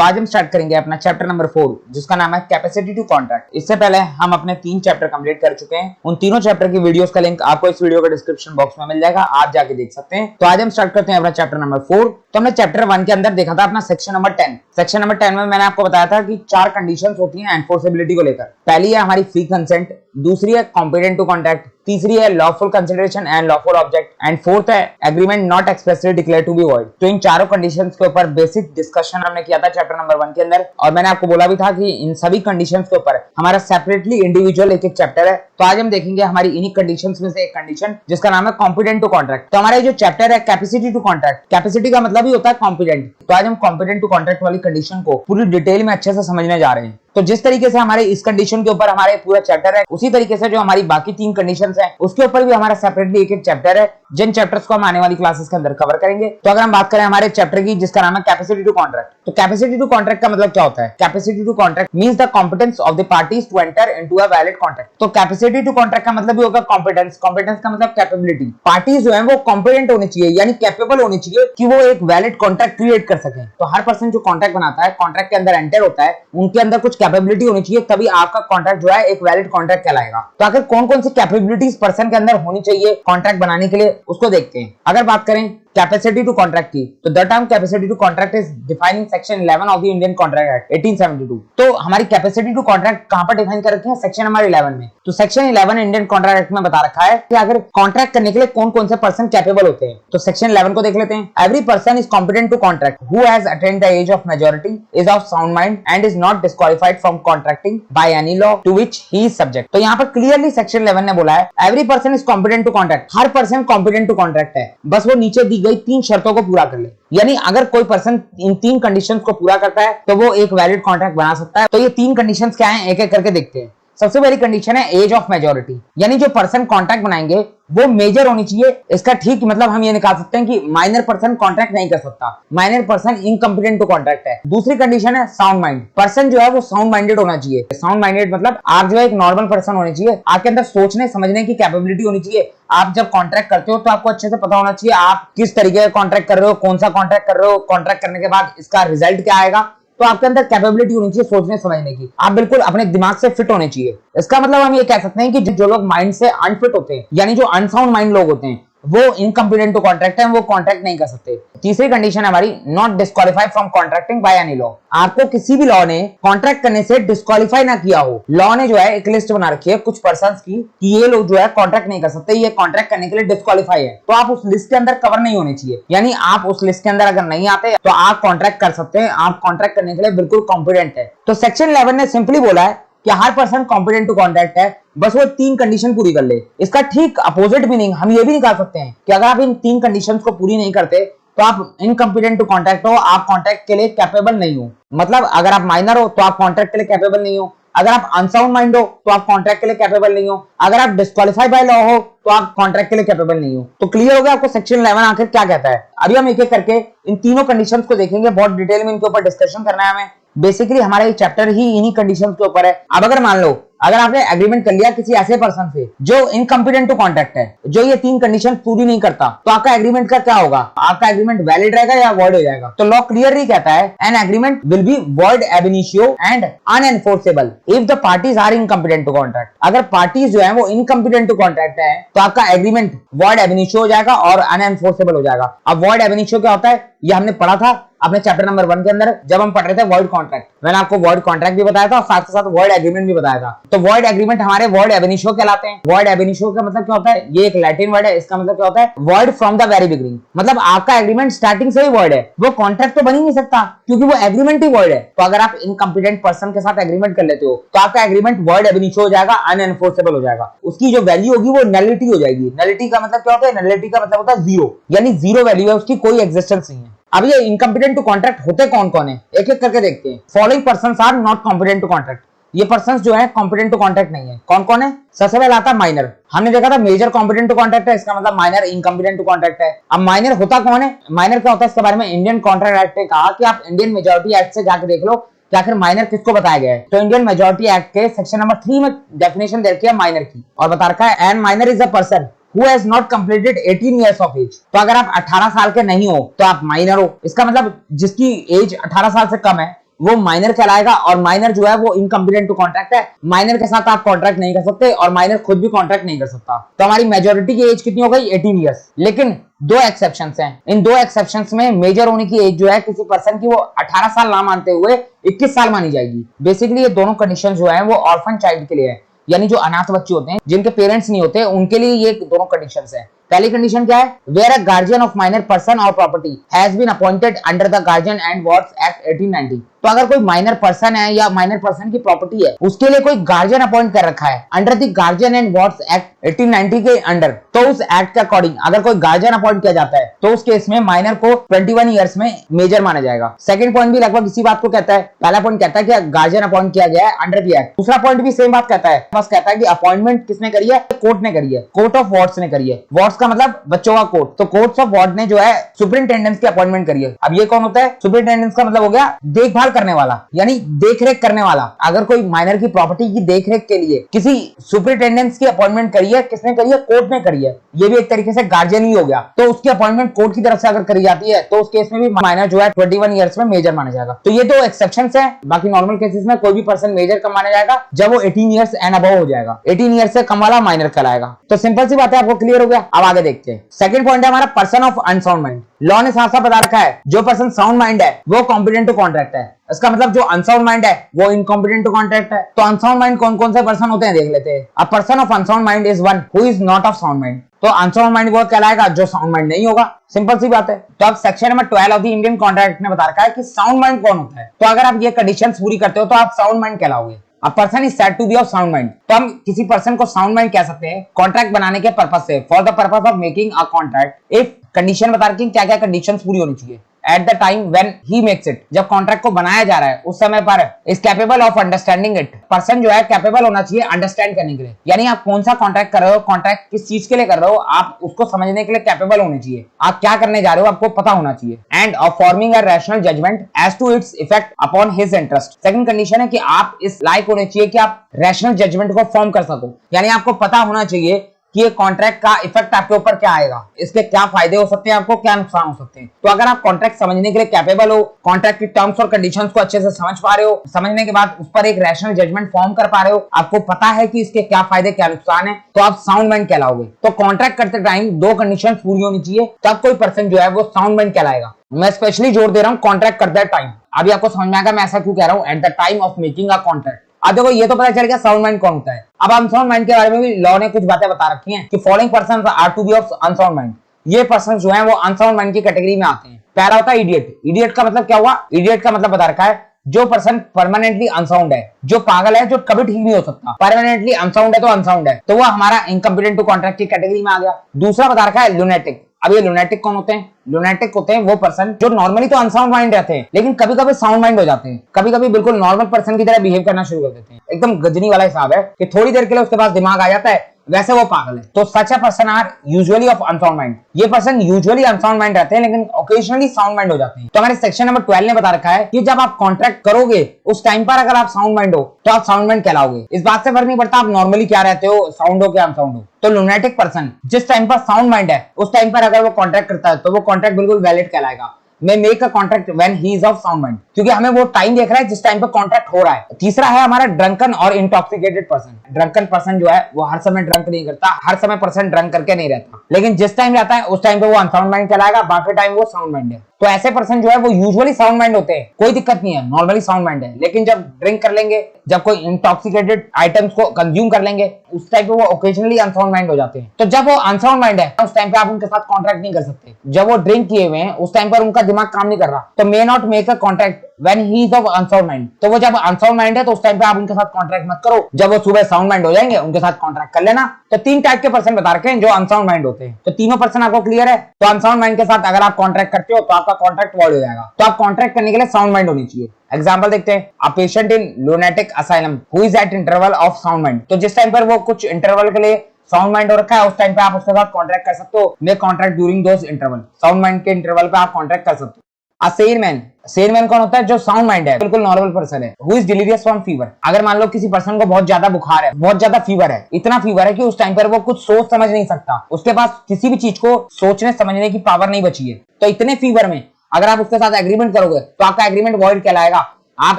तो आज हम स्टार्ट करेंगे अपना चैप्टर नंबर 4 जिसका नाम है कैपेसिटी टू कॉन्ट्रैक्ट। इससे पहले हम अपने 3 चैप्टर कंप्लीट कर चुके हैं। उन तीनों चैप्टर की वीडियोस का लिंक आपको इस वीडियो के डिस्क्रिप्शन बॉक्स में मिल जाएगा, आप जाके देख सकते हैं। तो आज हम स्टार्ट करते हैं अपना चैप्टर नंबर 4। तो हमने चैप्टर 1 के अंदर देखा था अपना सेक्शन नंबर 10। सेक्शन नंबर 10 में मैंने आपको बताया था कि 4 कंडीशंस होती हैं एनफोर्सेबिलिटी को लेकर। पहली है हमारी फ्री कंसेंट, दूसरी है कॉम्पिटेंट टू कॉन्ट्रैक्ट, तीसरी है lawful consideration and lawful object, and fourth है agreement not expressly declare to be void. तो इन चारों कंडीशंस के ऊपर बेसिक डिस्कशन हमने किया था चैप्टर नंबर 1 के अंदर, और मैंने आपको बोला भी था कि इन सभी कंडीशंस के ऊपर हमारा सेपरेटली इंडिविजुअल एक चैप्टर है। तो आज हम देखेंगे हमारी इन्हीं कंडीशंस में से एक कंडीशन जिसका नाम है कॉम्पिटेंट टू कॉन्ट्रैक्ट। तो हमारा जो चैप्टर है कैपेसिटी टू कॉन्ट्रैक्ट, कैपेसिटी का मतलब ही होता है कॉम्पिटेंट। तो आज हम कॉम्पिटेंट टू कॉन्ट्रैक्ट वाली कंडीशन को पूरी डिटेल में अच्छे से समझने जा रहे हैं। तो जिस तरीके से हमारे इस कंडीशन के ऊपर हमारे पूरा चैप्टर है, उसी तरीके से जो हमारी बाकी 3 कंडीशंस हैं उसके ऊपर भी हमारा सेपरेटली एक चैप्टर है, जिन चैप्टर्स को हम आने वाली क्लासेस के अंदर कवर करेंगे। तो अगर हम बात करें हमारे चैप्टर की जिसका नाम है कैपेसिटी टू कॉन्ट्रैक्ट, तो कैपेसिटी टू कॉन्ट्रैक्ट का मतलब क्या होता है? Capacity to contract means the competence of the parties to enter into a valid contract. तो कैपेसिटी टू कॉन्ट्रैक्ट का मतलब भी होगा कॉम्पिटेंस। कॉम्पिटेंस का मतलब कैपेबिलिटी। पार्टीज जो है वो कॉम्पिटेंट होनी चाहिए, यानी कैपेबल होनी चाहिए कि वो एक वैलिड कॉन्ट्रैक्ट क्रिएट कर सके। तो हर पर्सन जो कॉन्ट्रैक्ट बनाता है, कॉन्ट्रैक्ट के अंदर एंटर होता है, उनके अंदर कुछ कैपेबिलिटी होनी चाहिए, तभी आपका कॉन्ट्रैक्ट जो है एक वैलिड कॉन्ट्रैक्ट कहलाएगा। तो आखिर कौन कौन सी कैपेबिलिटीज पर्सन के अंदर होनी चाहिए कॉन्ट्रैक्ट बनाने के लिए, उसको देखते हैं। अगर बात करें कैपेसिटी टू कॉन्ट्रैक्ट की, तो the term capacity to contract is defining section 11 of the Indian contract act 1872। तो हमारी कैपेसिटी टू कॉन्ट्रैक्ट कहां पर डिफाइन कर रखी है? सेक्शन नंबर 11 में। तो सेक्शन 11 इंडियन कॉन्ट्रैक्ट एक्ट में बता रखा है कि अगर कॉन्ट्रैक्ट करने के लिए कौन कौन से पर्सन कैपेबल होते हैं। तो सेक्शन 11 को देख लेते हैं। Every person is competent to contract who has attend the age of majority, is of sound mind and is not disqualified from contracting by any law to which he is subject. तो यहाँ पर clearly section 11 ने बोला है every person is competent to contract. हर person competent to contract है, बस वो नीचे दी गई 3 शर्तों पूरा कर ले। यानी अगर कोई पर्सन इन 3 कंडीशंस को पूरा करता है तो वो एक वैलिड कॉन्ट्रैक्ट बना सकता है। तो ये 3 कंडीशंस क्या हैं, एक एक करके देखते हैं। सबसे पहली कंडीशन है एज ऑफ मेजॉरिटी, यानी जो पर्सन कॉन्ट्रैक्ट बनाएंगे वो मेजर होनी चाहिए। इसका ठीक मतलब हम ये निकाल सकते हैं कि माइनर पर्सन कॉन्ट्रैक्ट नहीं कर सकता, minor person incompetent to contract है। दूसरी कंडीशन है साउंड माइंड, पर्सन जो है वो साउंड माइंडेड होना चाहिए। साउंड माइंडेड मतलब आप जो है एक नॉर्मल पर्सन होने चाहिए, आपके अंदर सोचने समझने की कैपेबिलिटी होनी चाहिए। आप जब कॉन्ट्रैक्ट करते हो तो आपको अच्छे से पता होना चाहिए आप किस तरीके का कॉन्ट्रैक्ट कर रहे हो, कौन सा कॉन्ट्रैक्ट कर रहे हो, कॉन्ट्रैक्ट करने के बाद इसका रिजल्ट क्या आएगा। तो आपके अंदर कैपेबिलिटी होनी चाहिए सोचने समझने की, आप बिल्कुल अपने दिमाग से फिट होने चाहिए। इसका मतलब हम ये कह सकते हैं कि जो लोग माइंड से अनफिट होते हैं, यानी जो अनसाउंड माइंड लोग होते हैं, वो इनकम्पिटेंट टू कॉन्ट्रैक्ट है, वो कॉन्ट्रैक्ट नहीं कर सकते। तीसरी कंडीशन है हमारी not disqualified from contracting by any law. आपको किसी भी लॉ ने कॉन्ट्रैक्ट करने से डिस्क्वालिफाई ना किया हो। लॉ ने जो है एक लिस्ट बना रखी है कुछ पर्संस की कि ये लोग जो है कॉन्ट्रैक्ट नहीं कर सकते, ये कॉन्ट्रैक्ट करने के लिए डिस्क्वालिफाई है, तो आप उस लिस्ट के अंदर कवर नहीं होने चाहिए। यानी आप उस लिस्ट के अंदर अगर नहीं आते तो आप कॉन्ट्रैक्ट कर सकते हैं, आप कॉन्ट्रैक्ट करने के लिए बिल्कुल कॉम्पिटेंट है। तो सेक्शन 11 ने सिंपली बोला है कि हर पर्सन कॉम्पिटेंट टू कॉन्ट्रैक्ट है, बस वो 3 कंडीशन पूरी कर ले। इसका ठीक अपोजिट मीनिंग हम ये भी निकाल सकते हैं कि अगर आप इन 3 कंडीशंस को पूरी नहीं करते तो आप इनकम्पिटेंट टू कॉन्ट्रैक्ट हो, आप कॉन्ट्रैक्ट के लिए कैपेबल नहीं हो। मतलब अगर आप माइनर हो तो आप कॉन्ट्रैक्ट के लिए कैपेबल नहीं हो, अगर आप अनसाउंड माइंड हो तो आप कॉन्ट्रैक्ट के लिए कैपेबल नहीं हो, अगर आप डिस्क्वालिफाइड बाय लॉ हो तो आप कॉन्ट्रैक्ट के लिए कैपेबल नहीं हो। तो क्लियर हो गया आपको सेक्शन 11 आखिर क्या कहता है। अभी हम एक एक करके इन तीनों कंडीशंस को देखेंगे, बहुत डिटेल में इनके ऊपर डिस्कशन करना है हमें। बेसिकली हमारा ये चैप्टर ही इन्हीं कंडीशंस के ऊपर है। अब अगर मान लो अगर आपने एग्रीमेंट कर लिया किसी ऐसे पर्सन से जो इनकम्पिटेंट टू कॉन्ट्रैक्ट है, जो ये 3 कंडीशन पूरी नहीं करता, तो आपका एग्रीमेंट का क्या होगा? आपका एग्रीमेंट वैलिड रहेगा या वॉइड हो जाएगा? तो लॉ क्लियरली कहता है an agreement will be void ab initio and unenforceable if the parties are incompetent to contract. अगर पार्टीज जो है वो इनकम्पिटेंट टू कॉन्ट्रैक्ट है तो आपका एग्रीमेंट वॉइड एब इनिशियो हो जाएगा और अनएनफोर्सेबल हो जाएगा। अब वॉइड एब इनिशियो क्या होता है ये हमने पढ़ा था अपने चैप्टर नंबर 1 के अंदर जब हम पढ़ रहे थे वॉइड कॉन्ट्रैक्ट। मैंने आपको वॉइड कॉन्ट्रैक्ट भी बताया था और साथ ही साथ वॉइड एग्रीमेंट भी बताया था। तो वॉइड एग्रीमेंट हमारे वॉइड एब इनिशियो कहलाते हैं। वॉइड एब इनिशियो का मतलब क्या होता है? ये एक लैटिन वर्ड है, इसका मतलब क्या होता है? Void from the very beginning. मतलब आपका एग्रीमेंट स्टार्टिंग से ही वॉइड है, वो कॉन्ट्रैक्ट तो बन ही नहीं सकता क्योंकि वो एग्रीमेंट ही वॉइड है। तो अगर आप इनकम्पिटेंट पर्सन के साथ एग्रीमेंट कर लेते हो तो आपका एग्रीमेंट वॉइड एब इनिशियो हो जाएगा, अनएनफोर्सेबल हो जाएगा। उसकी जो वैल्यू होगी वो नलिटी हो जाएगी। नलिटी का मतलब क्या होता है? नलिटी का मतलब होता है जीरो, यानी जीरो वैल्यू है, उसकी कोई एग्जिस्टेंस नहीं है। अब ये इनकम्पिटेंट टू कॉन्ट्रैक्ट होते कौन कौन है एक एक करके देखते हैं। Following persons are not competent to contract. ये पर्संस जो है कॉम्पिटेंट टू कॉन्ट्रैक्ट नहीं है। कौन कौन है? सबसे पहले आता है माइनर। हमने देखा था मेजर कॉम्पिटेंट टू कॉन्ट्रैक्ट है, इसका मतलब माइनर इनकम्पिटेंट टू कॉन्ट्रैक्ट है। अब माइनर होता कौन है? माइनर क्या होता है इसके बारे में इंडियन कॉन्ट्रैक्ट एक्ट ने कहा कि आप इंडियन मेजॉरिटी एक्ट से जाके देख लो कि आखिर माइनर किसको बताया गया है। तो इंडियन मेजॉरिटी एक्ट के सेक्शन नंबर 3 में डेफिनेशन दे रखी है माइनर की, और बता रखा है and minor is a person who has not completed 18 years of age। तो अगर आप 18 साल के नहीं हो तो आप माइनर हो। इसका मतलब जिसकी एज 18 साल से कम है वो माइनर कहलाएगा, और माइनर जो है वो इनकॉम्पिटेंट टू कॉन्ट्रैक्ट है। माइनर के साथ आप कॉन्ट्रैक्ट नहीं कर सकते और माइनर खुद भी कॉन्ट्रैक्ट नहीं कर सकता। तो हमारी मेजोरिटी की एज कितनी हो गई? 18 ईयर्स। लेकिन दो एक्सेप्शंस हैं। इन दो एक्सेप्शंस में मेजर होने की एज जो है किसी पर्सन की वो 18 साल ना मानते हुए 21 साल मानी जाएगी। बेसिकली ये दोनों कंडीशन जो है वो ऑर्फन चाइल्ड के लिए है, यानी जो अनाथ बच्चे होते हैं जिनके पेरेंट्स नहीं होते उनके लिए ये दोनों कंडीशंस है। पहली कंडीशन क्या है? Where a guardian of minor person और property has been appointed under the guardian and wards act 1890। तो अगर कोई माइनर पर्सन है या माइनर पर्सन की प्रॉपर्टी है उसके लिए कोई गार्जियन अपॉइंट कर रखा है under the guardian and wards act 1890 के अंडर, तो उस एक्ट के अकॉर्डिंग अगर कोई गार्जियन अपॉइंट किया जाता है तो उस केस में माइनर को 21 ईयर्स में मेजर माना जाएगा। सेकंड पॉइंट भी लगभग इसी बात को कहता है। पहला पॉइंट कहता है कि गार्जियन अपॉइंट किया गया है अंडर द एक्ट। दूसरा पॉइंट भी सेम बात कहता है, बस कहता है कि अपॉइंटमेंट किसने करी है? कोर्ट ने करी है, कोर्ट ऑफ वार्ड्स ने करी है। वार्ड्स का मतलब बच्चों का कोर्ट, तो कोर्ट्स ऑफ वार्ड ने जो है सुपरिंटेंडेंस की अपॉइंटमेंट करी है। अब ये कौन होता है? सुपरिंटेंडेंस का मतलब हो गया देखभाल करने वाला, यानी देखरेख करने वाला। अगर कोई माइनर की प्रॉपर्टी की देखरेख के लिए किसी सुपरिंटेंडेंस की अपॉइंटमेंट करी है, किसने करी है? कोर्ट ने करी है। ये भी एक तरीके से गार्जियन ही हो गया। तो उसकी अपॉइंटमेंट कोर्ट की तरफ से अगर करी जाती है तो उस केस में भी माइनर जो है 21 ईयर्स में मेजर माना जाएगा। तो ये दो एक्सेप्शंस हैं। बाकी नॉर्मल केसेस में कोई भी पर्सन मेजर कब माना जाएगा? जब वो 18 ईयर्स एंड अबव हो जाएगा। 18 ईयर्स से कम वाला माइनर कहलाएगा। तो सिंपल सी बात है, आपको क्लियर हो गया। अब आगे देखते हैं। सेकंड पॉइंट है हमारा person of unsound mind. Law ने साफ साफ बता रखा है जो पर्सन साउंड माइंड है वो कॉम्पिटेंट टू कॉन्ट्रैक्ट है। इसका मतलब जो अनसाउंड माइंड है वो इनकॉम्पिटेंट टू कॉन्ट्रैक्ट है। तो अनसाउंड माइंड कौन कौन से पर्सन होते हैं देख लेते हैं। A person of unsound mind is one who is not of sound mind. तो अनसाउंड माइंड वो कहलाएगा जो साउंड माइंड नहीं होगा। सिंपल सी बात है। तो अब section number 12 of the Indian contract ने बता रखा है कि साउंड माइंड कौन होता है। तो अगर आप ये कंडीशंस पूरी करते हो तो आप साउंड माइंड कहलाओगे। A person is said to be of sound mind। तो हम किसी पर्सन को साउंड माइंड कह सकते हैं कॉन्ट्रैक्ट बनाने के पर्पस से, for the purpose of making a contract. If condition बता रखी क्या क्या कंडीशंस पूरी होनी चाहिए। Eight the time when he makes it, जब कॉन्ट्रैक्ट को बनाया जा रहा है उस समय पर is capable of understanding it. Person जो है कैपेबल होना चाहिए अंडरस्टैंड करने के लिए, यानी आप कौन सा कॉन्ट्रैक्ट कर रहे हो, कॉन्ट्रैक्ट किस चीज के लिए कर रहे हो, आप उसको समझने के लिए कैपेबल होने चाहिए। आप क्या करने जा रहे हो आपको पता होना चाहिए। And of forming a rational judgement as to its effect upon his interest. Second condition है कि आप इस लायक होने चाहिए कि आप रैशनल जजमेंट को फॉर्म कर सको, यानी आपको पता होना चाहिए कि ये कॉन्ट्रैक्ट का इफेक्ट आपके ऊपर क्या आएगा, इसके क्या फायदे हो सकते हैं, आपको क्या नुकसान हो सकते हैं। तो अगर आप कॉन्ट्रैक्ट समझने के लिए कैपेबल हो, कॉन्ट्रैक्ट की टर्म्स और कंडीशंस को अच्छे से समझ पा रहे हो, समझने के बाद उस पर एक रैशनल जजमेंट फॉर्म कर पा रहे हो, आपको पता है कि इसके क्या फायदे क्या नुकसान है, तो आप साउंड माइंड कहलाओगे। तो कॉन्ट्रैक्ट करते टाइम दो कंडीशंस पूरी होनी चाहिए, तब कोई पर्सन जो है वो साउंड माइंड कहलाएगा। मैं स्पेशली जोर दे रहा हूँ कॉन्ट्रैक्ट करते टाइम। अभी आपको समझ में आएगा मैं ऐसा क्यों कह रहा हूँ, eight the time of making a contract. अब देखो ये तो पता चल गया साउंड माइंड कौन होता है। अब अनसाउंड माइंड के बारे में भी लॉ ने कुछ बातें बता रखी हैं कि following persons are to be of unsound mind. ये पर्सन जो है वो अनसाउंड माइंड की कैटेगरी में आते हैं। पहला होता है इडियट। इडियट का मतलब क्या हुआ? इडियट का मतलब बता रखा है जो पर्सन परमानेंटली अनसाउंड है, जो पागल है, जो कभी ठीक नहीं हो सकता। परमानेंटली अनसाउंड है तो अनसाउंड है, तो वो हमारा इनकम्पिटेंट टू कॉन्ट्रैक्ट की कैटेगरी में आ गया। दूसरा बता रखा है लुनेटिक। अब ये लुनेटिक कौन होते हैं? लुनेटिक होते हैं वो पर्सन जो नॉर्मली तो अनसाउंड माइंड रहते हैं लेकिन कभी कभी साउंड माइंड हो जाते हैं, कभी कभी बिल्कुल नॉर्मल पर्सन की तरह बिहेव करना शुरू कर देते हैं। एकदम गजनी वाला हिसाब है कि थोड़ी देर के लिए उसके पास दिमाग आ जाता है, वैसे वो पागल है। तो such a person are usually of unsound mind. ये पर्सन यूजुअली अनसाउंड माइंड रहते हैं लेकिन ओकेजनली साउंड माइंड हो जाते हैं। तो हमारे सेक्शन नंबर 12 ने बता रखा है कि जब आप कॉन्ट्रैक्ट करोगे उस टाइम पर अगर आप साउंड माइंड हो तो आप साउंड माइंड कहलाओगे। इस बात से फर्क नहीं पड़ता आप नॉर्मली क्या रहते हो, साउंड हो क्या अनसाउंड हो। तो लुनेटिक पर्सन जिस टाइम पर साउंड माइंड है उस टाइम पर अगर वो कॉन्ट्रैक्ट करता है तो वो कॉन्ट्रैक्ट बिल्कुल वैलिड कहलाएगा। मैं make a contract when he is of sound mind, क्योंकि हमें वो टाइम देख रहा है जिस टाइम पर कॉन्ट्रैक्ट हो रहा है। तीसरा है हमारा ड्रंकन और इंटॉक्सिकेटेड पर्सन। ड्रंकन पर्सन जो है वो हर समय ड्रंक नहीं करता, हर समय पर्सन ड्रंक करके नहीं रहता, लेकिन जिस टाइम रहता है उस टाइम पे वो अनसाउंड माइंड कहलाएगा, बाकी टाइम वो साउंड माइंड है। तो ऐसे पर्सन जो है वो यूजुअली साउंड माइंड होते हैं, कोई दिक्कत नहीं है, नॉर्मली साउंड माइंड है। लेकिन जब ड्रिंक कर लेंगे, जब कोई इंटॉक्सिकेटेड आइटम्स को कंज्यूम कर लेंगे, उस टाइम पे वो ओकेजनली अनसाउंड माइंड हो जाते हैं। तो जब वो अनसाउंड माइंड है उस टाइम पे आप उनके साथ कॉन्ट्रैक्ट नहीं कर सकते। जब वो ड्रिंक किए हुए हैं उस टाइम पर उनका दिमाग काम नहीं कर रहा, तो may not make a contract when he is of unsound mind. तो वो जब अनसाउंड माइंड है तो उस टाइम पे आप उनके साथ कॉन्ट्रैक्ट मत करो। जब वो सुबह साउंड माइंड हो जाएंगे उनके साथ कॉन्ट्रैक्ट कर लेना। तो तीन टाइप के पर्सन बता रखे हैं जो अनसाउंड माइंड होते हैं। तो तीनों पर्सन आपको क्लियर है। तो अनसाउंड माइंड के साथ अगर आप कॉन्ट्रैक्ट करते हो तो आपका कॉन्ट्रैक्ट वॉइड हो जाएगा। तो आप कॉन्ट्रैक्ट करने के लिए साउंड माइंड होनी चाहिए। एग्जाम्पल देखते हैं, a patient in lunatic asylum who is eight interval of sound mind. तो जिस टाइम पर वो कुछ इंटरवल के लिए साउंड माइंड हो रखा है उस टाइम पे आप उसके साथ कॉन्ट्रैक्ट कर सकते हो। May contract during those interval. Sound mind के इंटरवल पे आप कॉन्ट्रैक्ट कर सकते हो। A sane man. Sane man कौन होता है? जो साउंड माइंड है, बिल्कुल नॉर्मल पर्सन है, who is delirious from fever. अगर मान लो किसी पर्सन को बहुत ज्यादा बुखार है, बहुत ज्यादा फीवर है, इतना फीवर है कि उस टाइम पर वो कुछ सोच समझ नहीं सकता, उसके पास किसी भी चीज को सोचने समझने की पावर नहीं बची है, तो इतने फीवर में अगर आप उसके साथ एग्रीमेंट करोगे तो आपका एग्रीमेंट वॉइड कहलाएगा। आप